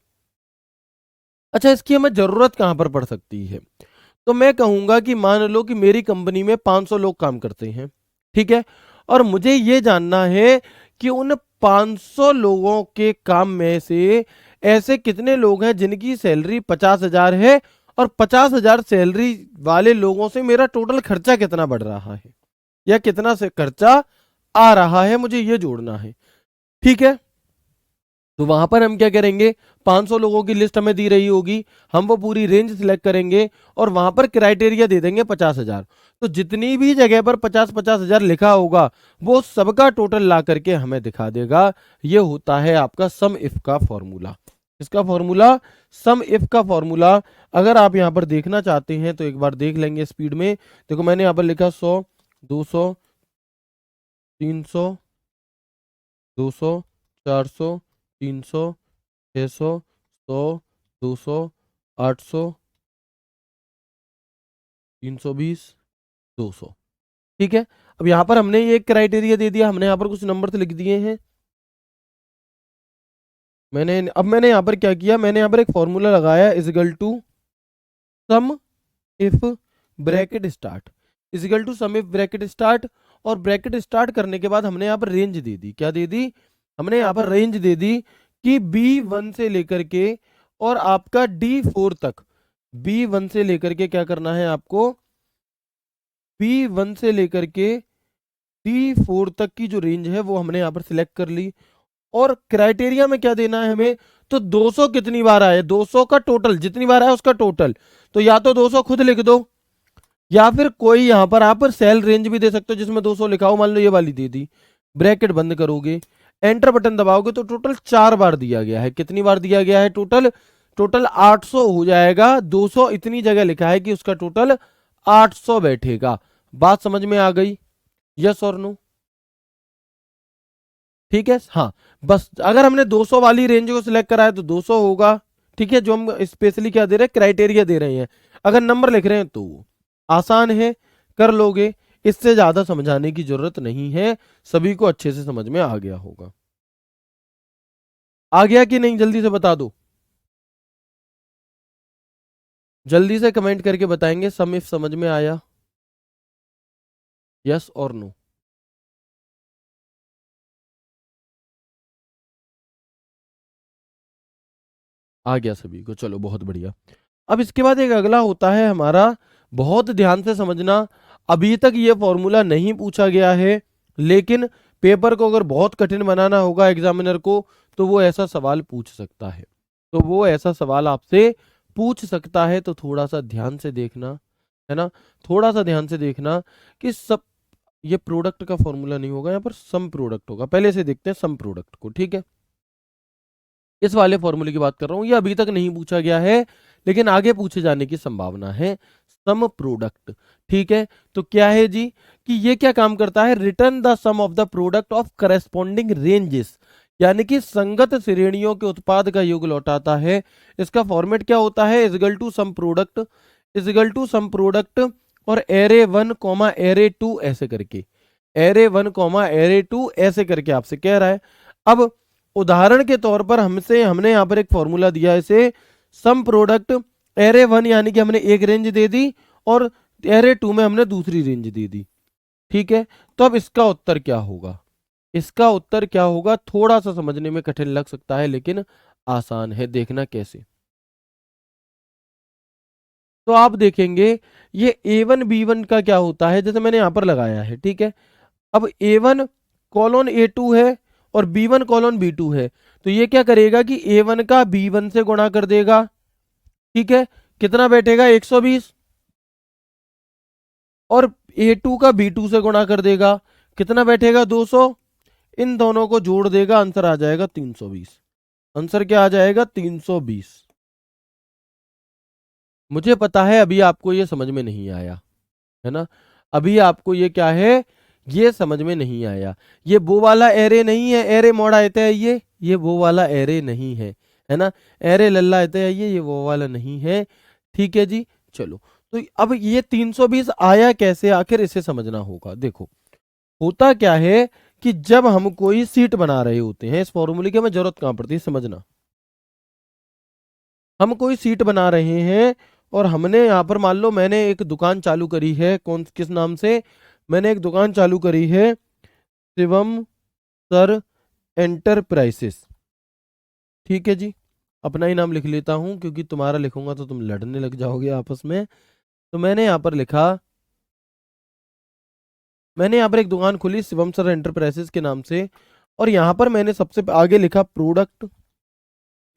अच्छा, इसकी हमें जरूरत कहां पर पड़ सकती है? तो मैं कहूंगा कि मान लो कि मेरी कंपनी में 500 लोग काम करते हैं। ठीक है, और मुझे ये जानना है कि उन 500 लोगों के काम में से ऐसे कितने लोग हैं जिनकी सैलरी 50,000 है, और 50,000 सैलरी वाले लोगों से मेरा टोटल खर्चा कितना बढ़ रहा है, या कितना से खर्चा आ रहा है, मुझे ये जोड़ना है। ठीक है, तो वहां पर हम क्या करेंगे, 500 लोगों की लिस्ट हमें दी रही होगी, हम वो पूरी रेंज सिलेक्ट करेंगे और वहां पर क्राइटेरिया दे देंगे 50,000। तो जितनी भी जगह पर 50,000 लिखा होगा वो सबका टोटल ला करके हमें दिखा देगा। ये होता है आपका सम इफ का फॉर्मूला। इसका फॉर्मूला सम इफ का फॉर्मूला। अगर आप यहां पर देखना चाहते हैं तो एक बार देख लेंगे स्पीड में। देखो मैंने यहां पर लिखा 100, 200, 300, 200, 400, 300, 600, 100, 200, 800, 320, 200। ठीक है। अब यहां पर हमने ये एक क्राइटेरिया दे दिया, हमने यहां पर कुछ नंबर लिख दिए हैं। मैंने यहां पर क्या किया, मैंने यहां पर एक फॉर्मूला लगाया equal to sum if bracket start, equal to sum if bracket start. और ब्रैकेट स्टार्ट करने के बाद हमने यहाँ पर रेंज दे दी। क्या दे दी, हमने यहाँ पर रेंज दे दी कि B1 से लेकर के और आपका D4 तक, B1 से लेकर के क्या करना है आपको, B1 से लेकर के D4 तक की जो रेंज है वो हमने यहाँ पर सिलेक्ट कर ली। और क्राइटेरिया में क्या देना है हमें, तो 200 कितनी बार आए, 200 का टोटल, जितनी बार आए उसका टोटल। तो या तो 200 खुद लिख दो या फिर कोई यहां पर आप सेल रेंज भी दे सकते हो जिसमें 200 लिखा हो, मान लो ये वाली दे दी। ब्रैकेट बंद करोगे, एंटर बटन दबाओगे तो टोटल 4 बार दिया गया है। कितनी बार दिया गया है टोटल, टोटल 800 हो जाएगा। 200 इतनी जगह लिखा है कि उसका टोटल 800 बैठेगा। बात समझ में आ गई, यस और नो? ठीक है, हाँ। बस अगर हमने 200 वाली रेंज को सिलेक्ट करा है तो 200 होगा। ठीक है, जो हम स्पेशली क्या दे रहे हैं, क्राइटेरिया दे रहे हैं। अगर नंबर लिख रहे हैं तो आसान है, कर लोगे। इससे ज्यादा समझाने की जरूरत नहीं है, सभी को अच्छे से समझ में आ गया होगा। आ गया कि नहीं, जल्दी से बता दो, जल्दी से कमेंट करके बताएंगे सम इफ समझ में आया, यस और नो? आ गया सभी को, चलो बहुत बढ़िया। अब इसके बाद एक अगला होता है हमारा, बहुत ध्यान से समझना। अभी तक ये फॉर्मूला नहीं पूछा गया है, लेकिन पेपर को अगर बहुत कठिन बनाना होगा एग्जामिनर को तो वो ऐसा सवाल पूछ सकता है, तो वो ऐसा सवाल आपसे पूछ सकता है। तो थोड़ा सा ध्यान से देखना, है ना, थोड़ा सा ध्यान से देखना कि सब, ये प्रोडक्ट का फॉर्मूला नहीं होगा, यहाँ पर सम प्रोडक्ट होगा। पहले से देखते हैं सम प्रोडक्ट को। ठीक है, इस वाले फॉर्मूले की बात कर रहा हूं, ये अभी तक नहीं पूछा गया है लेकिन आगे पूछे जाने की संभावना है। सम प्रोडक्ट, ठीक है। तो क्या है जी, कि ये क्या काम करता है, return the sum of the product of corresponding ranges, यानी कि संगत श्रेणियों के उत्पाद का योग लौटाता है। इसका फॉर्मेट क्या होता है, equal to sum product, equal to sum product और एरे 1 कॉमा एरे 2 ऐसे करके, एरे 1 कॉमा एरे 2 ऐसे करके आपसे कह रहा है। अब उदाहरण के तौर पर हमने यहां पर एक फॉर्मूला दिया, इसे सम प्रोडक्ट एरे 1 यानी कि हमने एक रेंज दे दी और एरे 2 में हमने दूसरी रेंज दे दी। ठीक है, तो अब इसका उत्तर क्या होगा, इसका उत्तर क्या होगा, थोड़ा सा समझने में कठिन लग सकता है लेकिन आसान है, देखना कैसे। तो आप देखेंगे ये A1 B1 का क्या होता है, जैसे मैंने यहां पर लगाया है। ठीक है, अब A1 कॉलन A2 है और B1 कॉलन B2 है, तो ये क्या करेगा कि A1 का B1 से गुणा कर देगा। ठीक है, कितना बैठेगा 120, और A2 का B2 से गुणा कर देगा, कितना बैठेगा 200। इन दोनों को जोड़ देगा, आंसर आ जाएगा 320। आंसर क्या आ जाएगा 320। मुझे पता है अभी आपको ये समझ में नहीं आया, है ना, अभी आपको ये क्या है, ये समझ में नहीं आया। ये वो वाला एरे नहीं है, एरे मोड़ा आते है ये वो वाला एरे नहीं है ना, एरे लल्ला आते है ये वो वाला नहीं है। ठीक है जी, चलो। तो अब ये 320 आया कैसे, आखिर इसे समझना होगा। देखो होता क्या है कि जब हम कोई सीट बना रहे होते हैं, इस फॉर्मूले की हमें जरूरत कहां पड़ती है, समझना। हम कोई सीट बना रहे हैं और हमने यहाँ पर मान लो मैंने एक दुकान चालू करी है, कौन किस नाम से, मैंने एक दुकान चालू करी है, शिवम सर एंटरप्राइजेस। ठीक है जी, अपना ही नाम लिख लेता हूं क्योंकि तुम्हारा लिखूंगा तो तुम लड़ने लग जाओगे आपस में। तो मैंने यहाँ पर लिखा, मैंने यहाँ पर एक दुकान खुली शिवम सर एंटरप्राइजेस के नाम से, और यहाँ पर मैंने सबसे आगे लिखा प्रोडक्ट,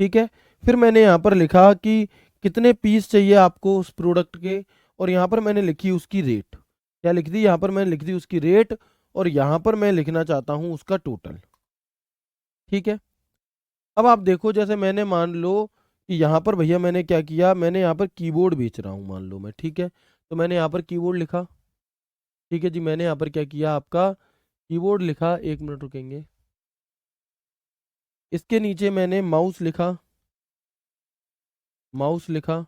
ठीक है। फिर मैंने यहाँ पर लिखा कि कितने पीस चाहिए आपको उस प्रोडक्ट के, और यहाँ पर मैंने लिखी उसकी रेट। क्या लिख दी? यहाँ पर मैंने लिख दी उसकी रेट, और यहाँ पर मैं लिखना चाहता हूँ उसका टोटल। ठीक है। अब आप देखो, जैसे मैंने मान लो कि यहाँ पर भैया मैंने क्या किया, मैंने यहाँ पर कीबोर्ड बेच रहा हूँ मान लो मैं, ठीक है। तो मैंने यहाँ पर कीबोर्ड लिखा। ठीक है जी, मैंने यहाँ पर क्या किया, आपका कीबोर्ड लिखा। एक मिनट रुकेंगे। इसके नीचे मैंने माउस लिखा, माउस लिखा।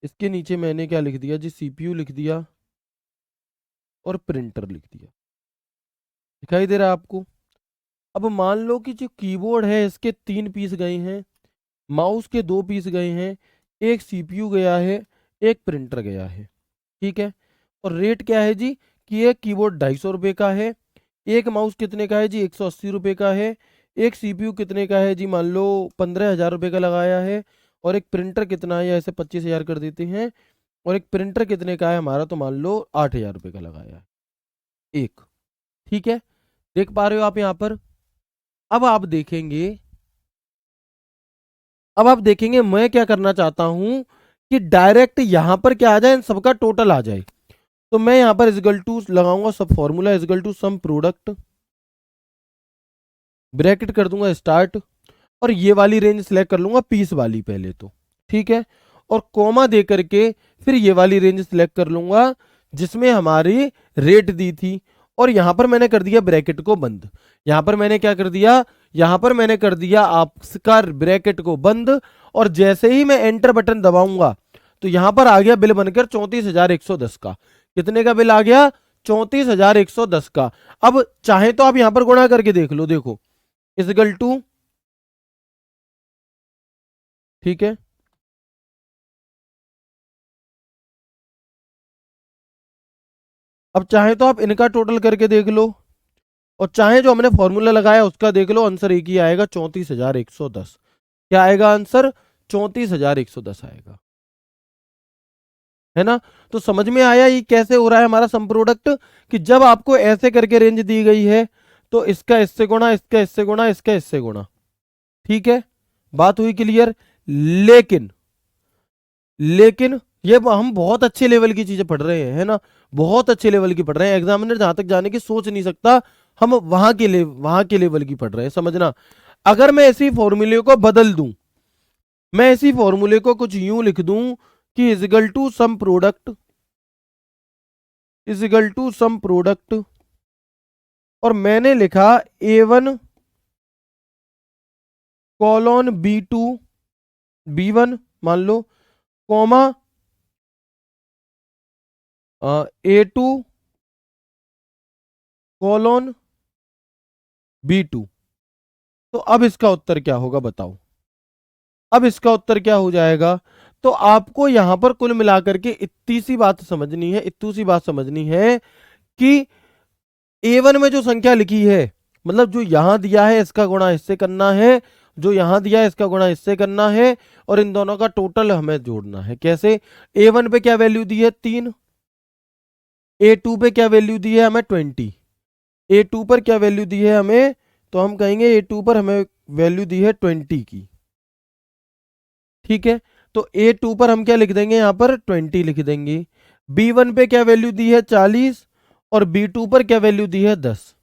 इसके नीचे मैंने क्या लिख दिया जी, सीपीयू लिख दिया, और प्रिंटर लिख दिया। दिखाई दे रहा है आपको? अब मान लो कि जो कीबोर्ड है इसके 3 पीस गए हैं, माउस के 2 पीस गए हैं, एक सीपीयू गया है, एक प्रिंटर गया है। ठीक है। और रेट क्या है जी, कि एक कीबोर्ड 250 रुपये का है, एक माउस कितने का है जी, 180 रुपये का है, एक सीपीयू कितने का है जी, मान लो 15,000 रुपये का लगाया है, और एक प्रिंटर कितना है, या ऐसे 25,000 कर देते हैं, और एक प्रिंटर कितने का है हमारा, तो मान लो 8,000 रुपये का लगाया है एक। ठीक है। देख पा रहे हो आप यहाँ पर? अब आप देखेंगे, अब आप देखेंगे मैं क्या करना चाहता हूं कि डायरेक्ट यहां पर क्या आ जाए, इन सबका टोटल आ जाए। तो मैं यहां पर इजगल टू लगाऊंगा, सब formula equal to sum product, bracket कर दूंगा स्टार्ट, और ये वाली रेंज सिलेक्ट कर लूंगा पीस वाली पहले तो। ठीक है। और कोमा दे करके फिर ये वाली रेंज सिलेक्ट कर लूंगा जिसमें हमारी रेट दी थी, और यहां पर मैंने कर दिया ब्रैकेट को बंद। यहां पर मैंने क्या कर दिया, यहां पर मैंने कर दिया आपका ब्रैकेट को बंद, और जैसे ही मैं एंटर बटन दबाऊंगा तो यहां पर आ गया बिल बनकर 34,110 का। कितने का बिल आ गया? 34,110 का। अब चाहे तो आप यहां पर गुणा करके देख लो, देखो इजगल टू, ठीक है, अब चाहे तो आप इनका टोटल करके देख लो, और चाहे जो हमने फॉर्मूला लगाया उसका देख लो, आंसर एक ही आएगा, 34,110। क्या आएगा आंसर? 34,110 आएगा, है ना? तो समझ में आया ये कैसे हो रहा है हमारा सम प्रोडक्ट, कि जब आपको ऐसे करके रेंज दी गई है तो इसका इससे गुणा, इसका इससे गुणा, इसका इससे गुणा। ठीक है, बात हुई क्लियर? लेकिन लेकिन ये हम बहुत अच्छे लेवल की चीजें पढ़ रहे हैं, है ना, बहुत अच्छे लेवल की पढ़ रहे हैं। एग्जामिनर जहां तक जाने की सोच नहीं सकता, हम वहां के लेवल की पढ़ रहे हैं, समझना। अगर मैं इसी फॉर्मूले को बदल दूं, मैं इसी फॉर्मूले को कुछ यूं लिख दूं कि equal to sum product, equal to sum product, और मैंने लिखा A1 कॉलोन B2 B1 मान लो, कॉमा A2 कॉलोन B2। तो अब इसका उत्तर क्या होगा बताओ? अब इसका उत्तर क्या हो जाएगा? तो आपको यहां पर कुल मिलाकर के इतनी सी बात समझनी है, इतनी सी बात समझनी है कि A1 में जो संख्या लिखी है, मतलब जो यहां दिया है इसका गुणा इससे करना है, जो यहां दिया है इसका गुणा इससे करना है, और इन दोनों का टोटल हमें जोड़ना है। कैसे? A1 पे क्या वैल्यू दी है? 3। A2 पे क्या वैल्यू दी है हमें? 20। A2 पर क्या वैल्यू दी है हमें? तो हम कहेंगे A2 पर हमें वैल्यू दी है 20 की। ठीक है। तो A2 पर हम क्या लिख देंगे, यहां पर 20 लिख देंगे। B1 पे क्या वैल्यू दी है? 40। और B2 पर क्या वैल्यू दी है? 10।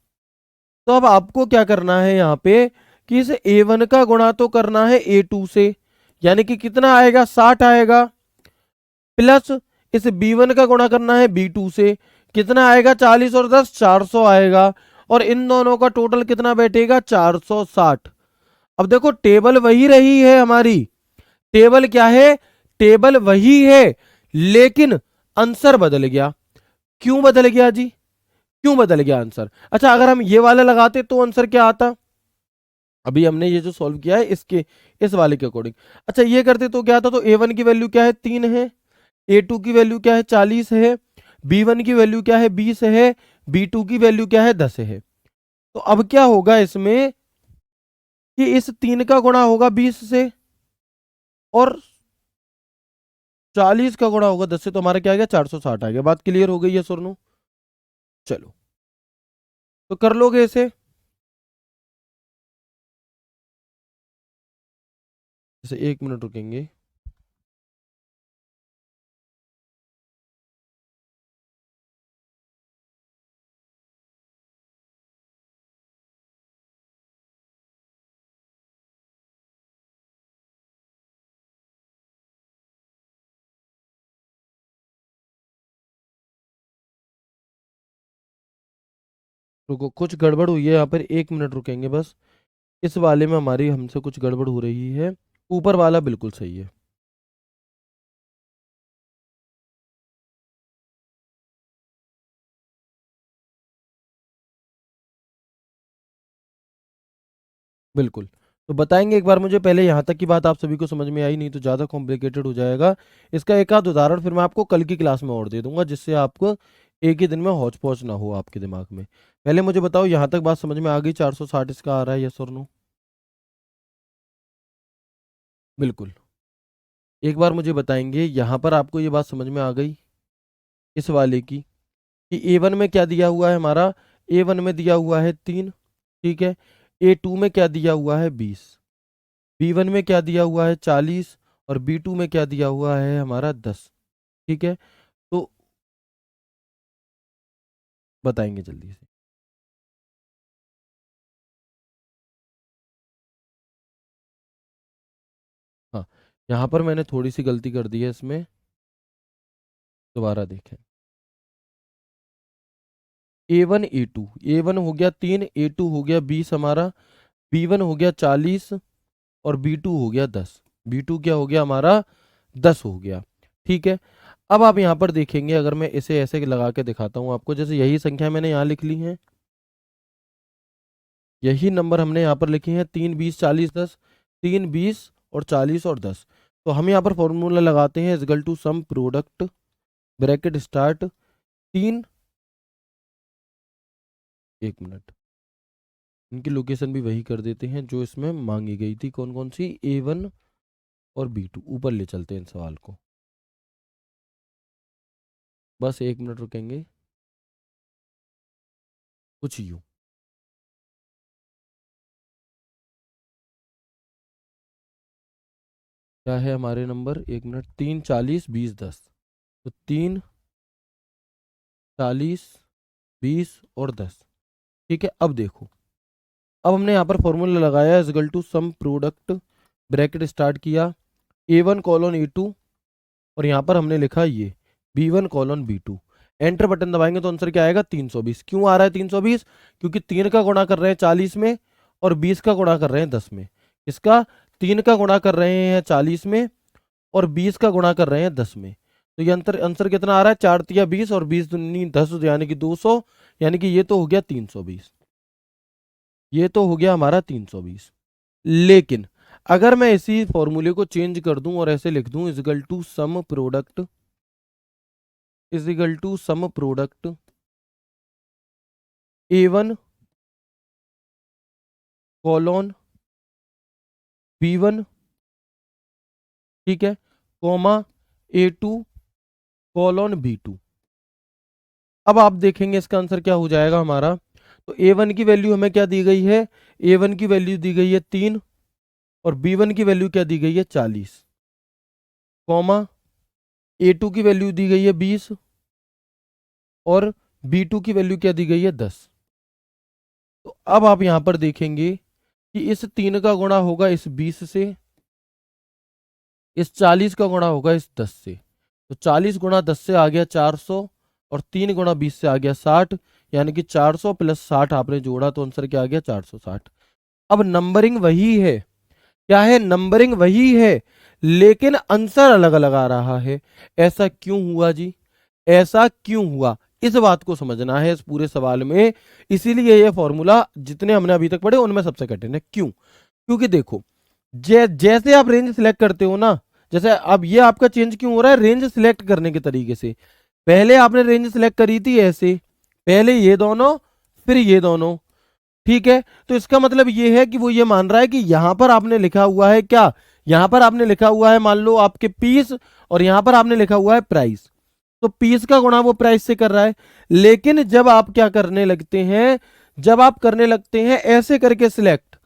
तो अब आपको क्या करना है यहाँ पे, कि इस A1 का गुणा तो करना है A2 से, यानी कि कितना आएगा? 60 आएगा, प्लस इस B1 का गुणा करना है B2 से, कितना आएगा? 40 और 10 400 आएगा, और इन दोनों का टोटल कितना बैठेगा? 460। अब देखो टेबल वही रही है हमारी, टेबल क्या है? टेबल वही है, लेकिन आंसर बदल गया। क्यों बदल गया जी? क्यों बदल गया आंसर? अच्छा, अगर हम ये वाला लगाते तो आंसर क्या आता? अभी हमने ये जो सॉल्व किया है इसके, इस वाले के अकॉर्डिंग, अच्छा ये करते तो क्या आता? तो A1 की वैल्यू क्या है? 3 है। A2 की वैल्यू क्या है? 40 है। B1 की वैल्यू क्या है? 20 है। B2 की वैल्यू क्या है? 10 है। तो अब क्या होगा इसमें, कि इस 3 का गुणा होगा 20 से, और 40 का गुणा होगा 10 से, तो हमारा क्या आ गया? 460 आ गया। बात क्लियर हो गई है सुरनु? चलो, तो कर लोगे इसे? जैसे 1 मिनट रुकेंगे। रुको, कुछ गड़बड़ हुई है यहाँ पर, 1 मिनट रुकेंगे बस। इस वाले में हमारी हमसे कुछ गड़बड़ हो रही है। ऊपर वाला बिल्कुल सही है। बिल्कुल। तो बताएंगे एक बार मुझे, पहले यहाँ तक की बात आप सभी को समझ में आई? नहीं तो ज़्यादा कॉम्प्लिकेटेड हो जाएगा। इसका एक आध उदाहरण फिर मैं आपको कल की क्लास में और दे दूंगा, जिससे आपको एक ही दिन में हौच पौच ना हो आपके दिमाग में। पहले मुझे बताओ, यहाँ तक बात समझ में आ गई? 460 इसका आ रहा है, यस और नो? बिल्कुल। एक बार मुझे बताएंगे, यहाँ पर आपको ये बात समझ में आ गई इस वाले की, कि A1 में क्या दिया हुआ है हमारा? A1 में दिया हुआ है 3, ठीक है। A2 में क्या दिया हुआ है? 20। B1 में क्या दिया हुआ है? 40। और B2 में क्या दिया हुआ है हमारा? 10। ठीक है। तो बताएंगे जल्दी से। हाँ, यहाँ पर मैंने थोड़ी सी गलती कर दी है इसमें, दोबारा देखें। A1 A2, A1 हो गया 3, A2 हो गया 20 हमारा, B1 हो गया 40 और B2 हो गया 10। B2 क्या हो गया हमारा? 10 हो गया। ठीक है। अब आप यहाँ पर देखेंगे, अगर मैं इसे ऐसे लगा के दिखाता हूँ आपको, जैसे यही संख्या मैंने यहाँ लिख ली है, यही नंबर हमने यहाँ पर लिखे हैं, 3 20 40 10, 3 20 और 40 और 10। तो हम यहाँ पर फॉर्मूला लगाते हैं, equal to sum product, bracket start, 3, 1 minute, इनकी लोकेशन भी वही कर देते हैं जो इसमें मांगी गई थी। कौन कौन सी? A1 और B2। ऊपर ले चलते हैं इन सवाल को, बस 1 मिनट रुकेंगे। कुछ यूं, क्या है हमारे नंबर? 1 मिनट, 3 40 20 10। तो 3 40 20 और 10। ठीक है। अब देखो, अब हमने यहाँ पर फॉर्मूला लगाया, equal to sum product, bracket start किया, A1 कॉलन A2, और यहाँ पर हमने लिखा ये B1 colon B2। Enter button दबाएंगे तो आंसर क्या आएगा? 320। क्यों आ रहा है 320? क्योंकि 3 का गुणा कर रहे हैं 40 में और 20 का गुणा कर रहे हैं 10 में। इसका 3 का गुणा कर रहे हैं 40 में और 20 का गुणा कर रहे हैं 10 में। तो ये आंसर कितना आ रहा है? 4 तिया 20 और 20 दूनी 10, यानी कि 200, यानी कि ये तो हो गया 320। ये तो हो गया हमारा 320। लेकिन अगर मैं इसी फॉर्मूले को चेंज कर दूं और ऐसे लिख दूं, equal to sum product, equal to sum product A1 colon B1, ठीक है, कॉमा A2 कॉलोन B2। अब आप देखेंगे इसका आंसर क्या हो जाएगा हमारा। तो A1 की वैल्यू हमें क्या दी गई है? A1 की वैल्यू दी गई है 3 और B1 की वैल्यू क्या दी गई है? 40, कॉमा A2 की वैल्यू दी गई है 20 और B2 की वैल्यू क्या दी गई है? 10। तो अब आप यहां पर देखेंगे कि इस 3 का गुणा होगा इस 20 से, इस 40 का गुणा होगा इस 10 से। तो 40 गुणा 10 से आ गया 400 और 3 गुणा 20 से आ गया 60, यानी कि 400 प्लस 60 आपने जोड़ा तो आंसर क्या आ गया? 460। अब नंबरिंग वही है, क्या है? नंबरिंग वही है, लेकिन आंसर अलग अलग आ रहा है। ऐसा क्यों हुआ जी? ऐसा क्यों हुआ? इस बात को समझना है इस पूरे सवाल में। इसीलिए यह फॉर्मूला जितने हमने अभी तक पढ़े उनमें सबसे कठिन है। क्यों? क्योंकि देखो, जैसे आप रेंज सिलेक्ट करते हो ना, जैसे अब ये आपका चेंज क्यों हो रहा है? रेंज सिलेक्ट करने के तरीके से। पहले आपने रेंज सिलेक्ट करी थी ऐसे, पहले ये दोनों फिर ये दोनों, ठीक है। तो इसका मतलब ये है कि वो ये मान रहा है कि यहां पर आपने लिखा हुआ है क्या? यहां पर आपने लिखा हुआ है मान लो आपके पीस, और यहां पर आपने लिखा हुआ है प्राइस। तो पीस का गुणा वो प्राइस से कर रहा है। लेकिन जब आप क्या करने लगते हैं, जब आप करने लगते हैं ऐसे करके सिलेक्ट,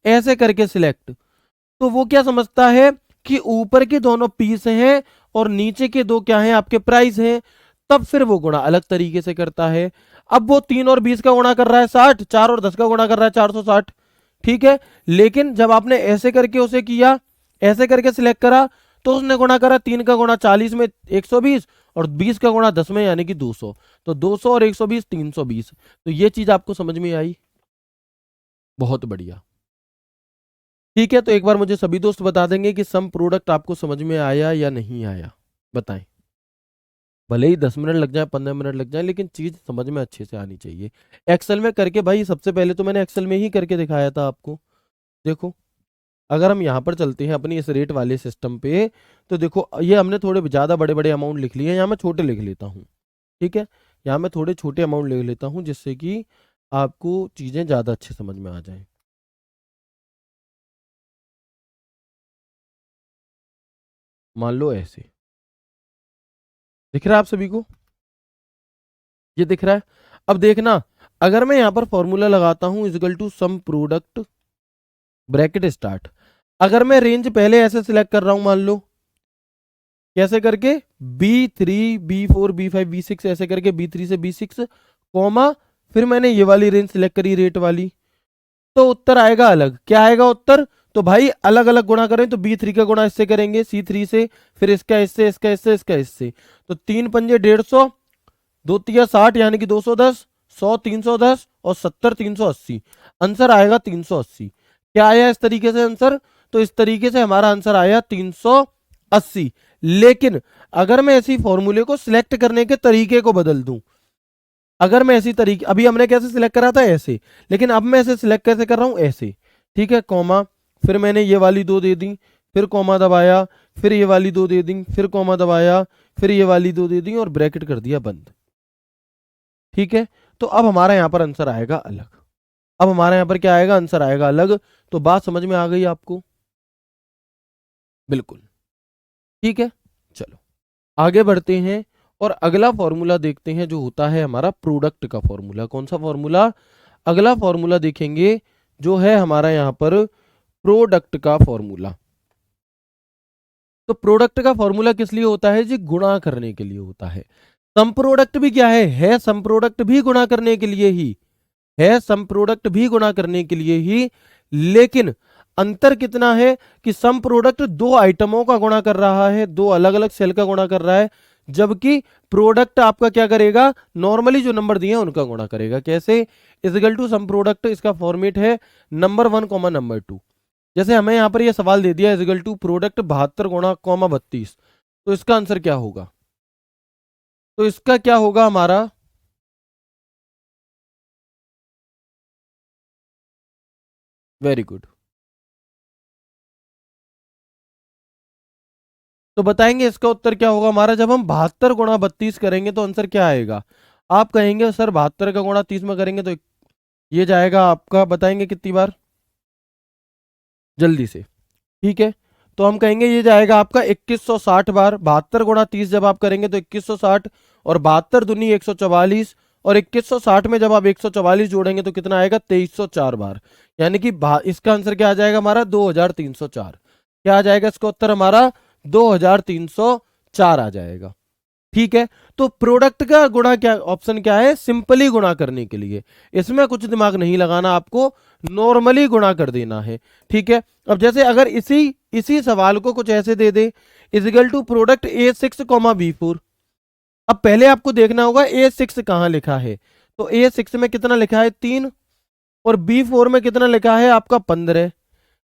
ऐसे करके सिलेक्ट, तो वो क्या समझता है कि ऊपर के दोनों पीस हैं और नीचे के दो क्या हैं, आपके प्राइस हैं, तब फिर वो गुणा अलग तरीके से करता है। अब वो 3 और 20 का गुणा कर रहा है 60, 4 और 10 का गुणा कर रहा है 460, ठीक है। लेकिन जब आपने ऐसे करके उसे किया, ऐसे करके सिलेक्ट करा, तो उसने गुणा करा 3 का गुणा 40 में 120 और 20 का गुणा 10 में यानी कि 200। तो 200 और 120 320। तो ये चीज आपको समझ में आई? बहुत बढ़िया। ठीक है, तो एक बार मुझे सभी दोस्त बता देंगे कि सम प्रोडक्ट आपको समझ में आया या नहीं आया, बताएं। भले ही 10 मिनट लग जाए, 15 मिनट लग जाए, लेकिन चीज समझ में अच्छे से आनी चाहिए। एक्सेल में करके भाई, सबसे पहले तो मैंने एक्सेल में ही करके दिखाया था आपको। देखो, अगर हम यहाँ पर चलते हैं अपनी इस रेट वाले सिस्टम पे, तो देखो ये हमने थोड़े ज़्यादा बड़े बड़े अमाउंट लिख लिए हैं, यहाँ मैं छोटे लिख लेता हूँ, ठीक है। यहाँ मैं थोड़े छोटे अमाउंट लिख लेता हूँ जिससे कि आपको चीज़ें ज़्यादा अच्छे समझ में आ जाएं। मान लो ऐसे दिख रहा है आप सभी को, ये दिख रहा है। अब देखना, अगर मैं यहाँ पर फॉर्मूला लगाता हूँ equal to sum product bracket start, अगर मैं रेंज पहले ऐसे सिलेक्ट कर रहा हूँ, मान लो कैसे करके, B3 B4 B5 B6 ऐसे करके, B3 से B6 कॉमा, फिर मैंने ये वाली रेंज सिलेक्ट करी रेट वाली, तो उत्तर आएगा अलग। क्या आएगा उत्तर? तो भाई अलग अलग गुणा करें तो B3 का गुणा इससे करेंगे, C3 से, फिर इसका इससे, इसका इससे, इसका इससे, तो 3 पंजे 150, 2 तिया 60 यानी कि 210, 100 310 और 70 380। आंसर आएगा 380। क्या आया इस तरीके से आंसर? तो इस तरीके से हमारा आंसर आया 380। लेकिन अगर मैं ऐसी फॉर्मूले को सिलेक्ट करने के तरीके को बदल दूं, अगर मैं ऐसी तरीके, अभी हमने कैसे सिलेक्ट करा था ऐसे, लेकिन अब मैं ऐसे सिलेक्ट कैसे कर रहा हूं, ऐसे, ठीक है, कॉमा, फिर मैंने ये वाली दो दे दी, फिर कॉमा दबाया, फिर ये वाली दो दे दी, फिर कॉमा दबाया, फिर ये वाली दो दे दी और ब्रैकेट कर दिया बंद, ठीक है। तो अब हमारा यहां पर आंसर आएगा अलग। अब हमारे यहां पर क्या आएगा, आंसर आएगा अलग। तो बात समझ में आ गई आपको? बिल्कुल, ठीक है। चलो आगे बढ़ते हैं और अगला फॉर्मूला देखते हैं जो होता है हमारा प्रोडक्ट का फॉर्मूला। कौन सा फॉर्मूला? अगला फॉर्मूला देखेंगे जो है हमारा यहां पर प्रोडक्ट का फॉर्मूला। तो प्रोडक्ट का फॉर्मूला किस लिए होता है जी? गुणा करने के लिए होता है। सम प्रोडक्ट भी क्या है सम प्रोडक्ट भी गुणा करने के लिए ही है, सम प्रोडक्ट भी गुणा करने के लिए ही। लेकिन अंतर कितना है कि सम प्रोडक्ट दो आइटमों का गुणा कर रहा है, दो अलग अलग सेल का गुणा कर रहा है, जबकि प्रोडक्ट आपका क्या करेगा, नॉर्मली जो नंबर दिए हैं उनका गुणा करेगा। कैसे? इजिकल टू सम प्रोडक्ट, इसका फॉर्मेट है नंबर 1 कॉमा नंबर 2। जैसे हमें यहां पर यह सवाल दे दिया इजिकल टू प्रोडक्ट 72 गुणा कॉमा 32, तो इसका आंसर क्या होगा? तो इसका क्या होगा हमारा, वेरी गुड, तो बताएंगे इसका उत्तर क्या होगा हमारा। जब हम 72 गुणा 32 करेंगे तो आंसर क्या आएगा? आप कहेंगे सर 72 का गुणा 30 में करेंगे तो ये जाएगा आपका, बताएंगे कितनी बार जल्दी से, ठीक है। तो हम कहेंगे ये जाएगा आपका 2160 बार। 72 गुणा 30 जब आप करेंगे तो 2160, और 72 दूनी 144, और 2160 में जब आप 144 जोड़ेंगे तो कितना आएगा, 2304 बार। यानी कि इसका आंसर क्या आ जाएगा हमारा, 2304। क्या आ जाएगा इसका उत्तर हमारा, 2304 आ जाएगा, ठीक है। तो प्रोडक्ट का गुणा क्या ऑप्शन क्या है, सिंपली गुणा करने के लिए, इसमें कुछ दिमाग नहीं लगाना आपको, नॉर्मली गुणा कर देना है, ठीक है। अब जैसे अगर इसी इसी सवाल को कुछ ऐसे दे दे, equal to product A6 comma B4। अब पहले आपको देखना होगा A6 कहां लिखा है, तो A6 में कितना लिखा है 3, और B4 में कितना लिखा है आपका 15,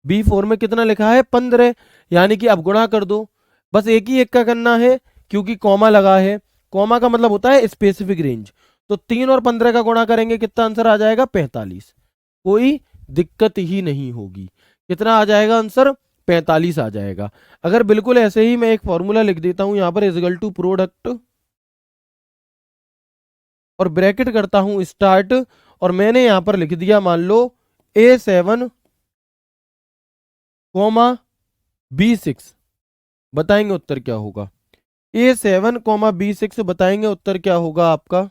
B4 में कितना लिखा है 15, यानी कि अब गुणा कर दो। बस एक ही एक का करना है क्योंकि कॉमा लगा है, कॉमा का मतलब होता है स्पेसिफिक रेंज। तो 3 और 15 का गुणा करेंगे कितना आंसर आ जाएगा, 45। कोई दिक्कत ही नहीं होगी। कितना आ जाएगा आंसर, 45 आ जाएगा। अगर बिल्कुल ऐसे ही मैं एक फॉर्मूला लिख देता हूं यहां पर, इजिकल टू प्रोडक्ट और ब्रैकेट करता हूं स्टार्ट, और मैंने यहां पर लिख दिया मान लो A7 कॉमा B6, बताएंगे उत्तर क्या होगा। A7 कॉमा B6 बताएंगे उत्तर क्या होगा आपका,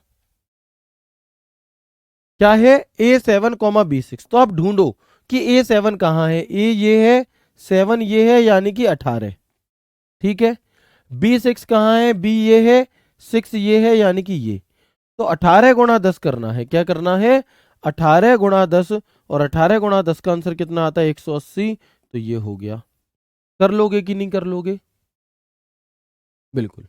क्या है A7 कॉमा B6। तो आप ढूंढो कि A7 कहां है, ए ये है, 7 ये है यानी कि 18, ठीक है। B6 कहाँ है, B ये है, 6 ये है यानी कि ये। तो 18 गुणा 10 करना है, क्या करना है, 18 गुणा 10, और 18 गुणा 10 का आंसर कितना आता है, 180। तो ये हो गया। कर लोगे कि नहीं कर लोगे, बिल्कुल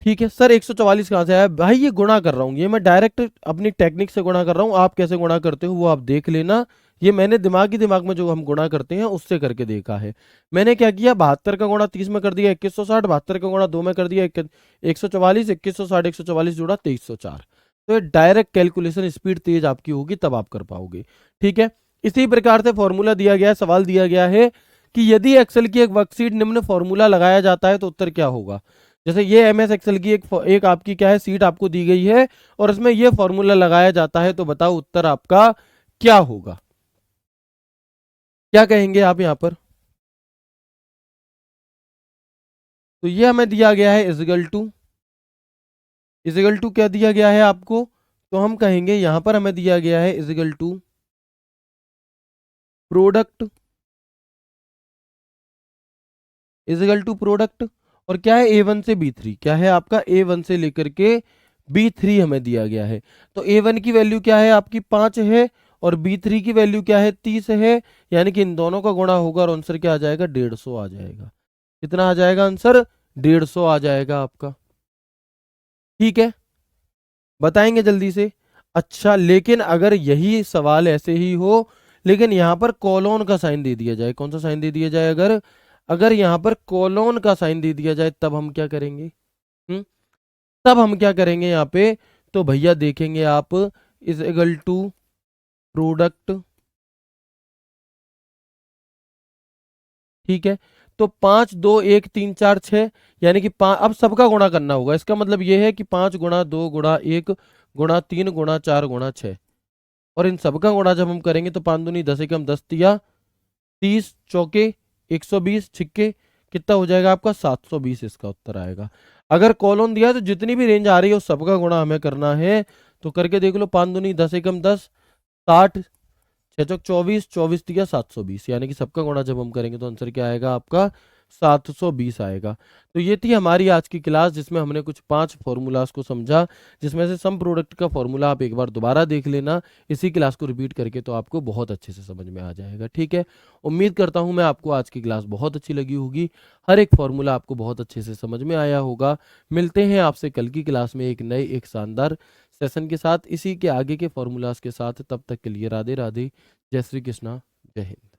ठीक है। सर 144 कहाँ से आया, भाई ये गुणा कर रहा हूँ, ये मैं डायरेक्ट अपनी टेक्निक से गुणा कर रहा हूँ, आप कैसे गुणा करते हो वो आप देख लेना। ये मैंने दिमाग में जो हम गुणा करते हैं उससे करके देखा है। मैंने क्या किया, 72 का गुणा 30 में कर दिया 2160, 72 का गुणा 2 में कर दिया 144, 2160 144 जोड़ा 2304। तो ये डायरेक्ट कैलकुलेशन स्पीड तेज आपकी होगी तब आप कर पाओगे, ठीक है। इसी प्रकार से फॉर्मूला दिया गया है, सवाल दिया गया है कि यदि एक्सेल की एक वर्कशीट निम्न फॉर्मूला लगाया जाता है तो उत्तर क्या होगा। जैसे ये एमएस एक्सेल की एक आपकी क्या है सीट आपको दी गई है और इसमें ये फॉर्मूला लगाया जाता है, तो बताओ उत्तर आपका क्या होगा, क्या कहेंगे आप यहां पर। तो ये हमें दिया गया है इजिकल टू क्या दिया गया है आपको, तो हम कहेंगे यहां पर हमें दिया गया है equal to product, equal to product, और क्या है A1 से B3, क्या है आपका A1 से लेकर के B3 हमें दिया गया है। तो A1 की वैल्यू क्या है आपकी 5 है और B3 की वैल्यू क्या है 30 है, यानी कि इन दोनों का गुणा होगा और आंसर क्या आ जाएगा, 150 आ जाएगा। कितना आ जाएगा आंसर, 150 आ जाएगा आपका, ठीक है। बताएंगे जल्दी से। अच्छा लेकिन अगर यही सवाल ऐसे ही हो लेकिन यहां पर कोलोन का साइन दे दिया जाए, कौन सा साइन दे दिया जाए, अगर अगर यहां पर कोलोन का साइन दे दिया जाए तब हम क्या करेंगे, तब हम क्या करेंगे यहाँ पे, तो भैया देखेंगे आप इज इक्वल टू प्रोडक्ट, ठीक है। तो 5 2 1 3 4 6, यानी कि अब सबका गुणा करना होगा, इसका मतलब ये है कि 5 गुणा 2 गुणा 1 गुणा 3 गुणा 4 गुणा 6, और इन सबका गुणा जब हम करेंगे तो 5 दूनी 10 एकम 10 तिया 30 चौके 120 छिक्के, कितना हो जाएगा आपका 720, इसका उत्तर आएगा। अगर कॉलोन दिया है तो जितनी भी रेंज आ रही है उस सबका गुणा हमें करना है, तो करके देख लो 5 दूनी 10 एकम 10, 60 6 चौक 24, 24 दिया 720, यानी कि सबका गुणा जब हम करेंगे तो आंसर क्या आएगा आपका 720 आएगा। तो ये थी हमारी आज की क्लास जिसमें हमने कुछ 5 फॉर्मूलाज को समझा, जिसमें से सम प्रोडक्ट का फॉर्मूला आप एक बार दोबारा देख लेना, इसी क्लास को रिपीट करके, तो आपको बहुत अच्छे से समझ में आ जाएगा, ठीक है। उम्मीद करता हूँ मैं आपको आज की क्लास बहुत अच्छी लगी होगी, हर एक फॉर्मूला आपको बहुत अच्छे से समझ में आया होगा। मिलते हैं आपसे कल की क्लास में एक नए एक शानदार सेशन के साथ, इसी के आगे के फॉर्मूलाज के साथ। तब तक के लिए राधे राधे, जय श्री कृष्णा, जय हिंद।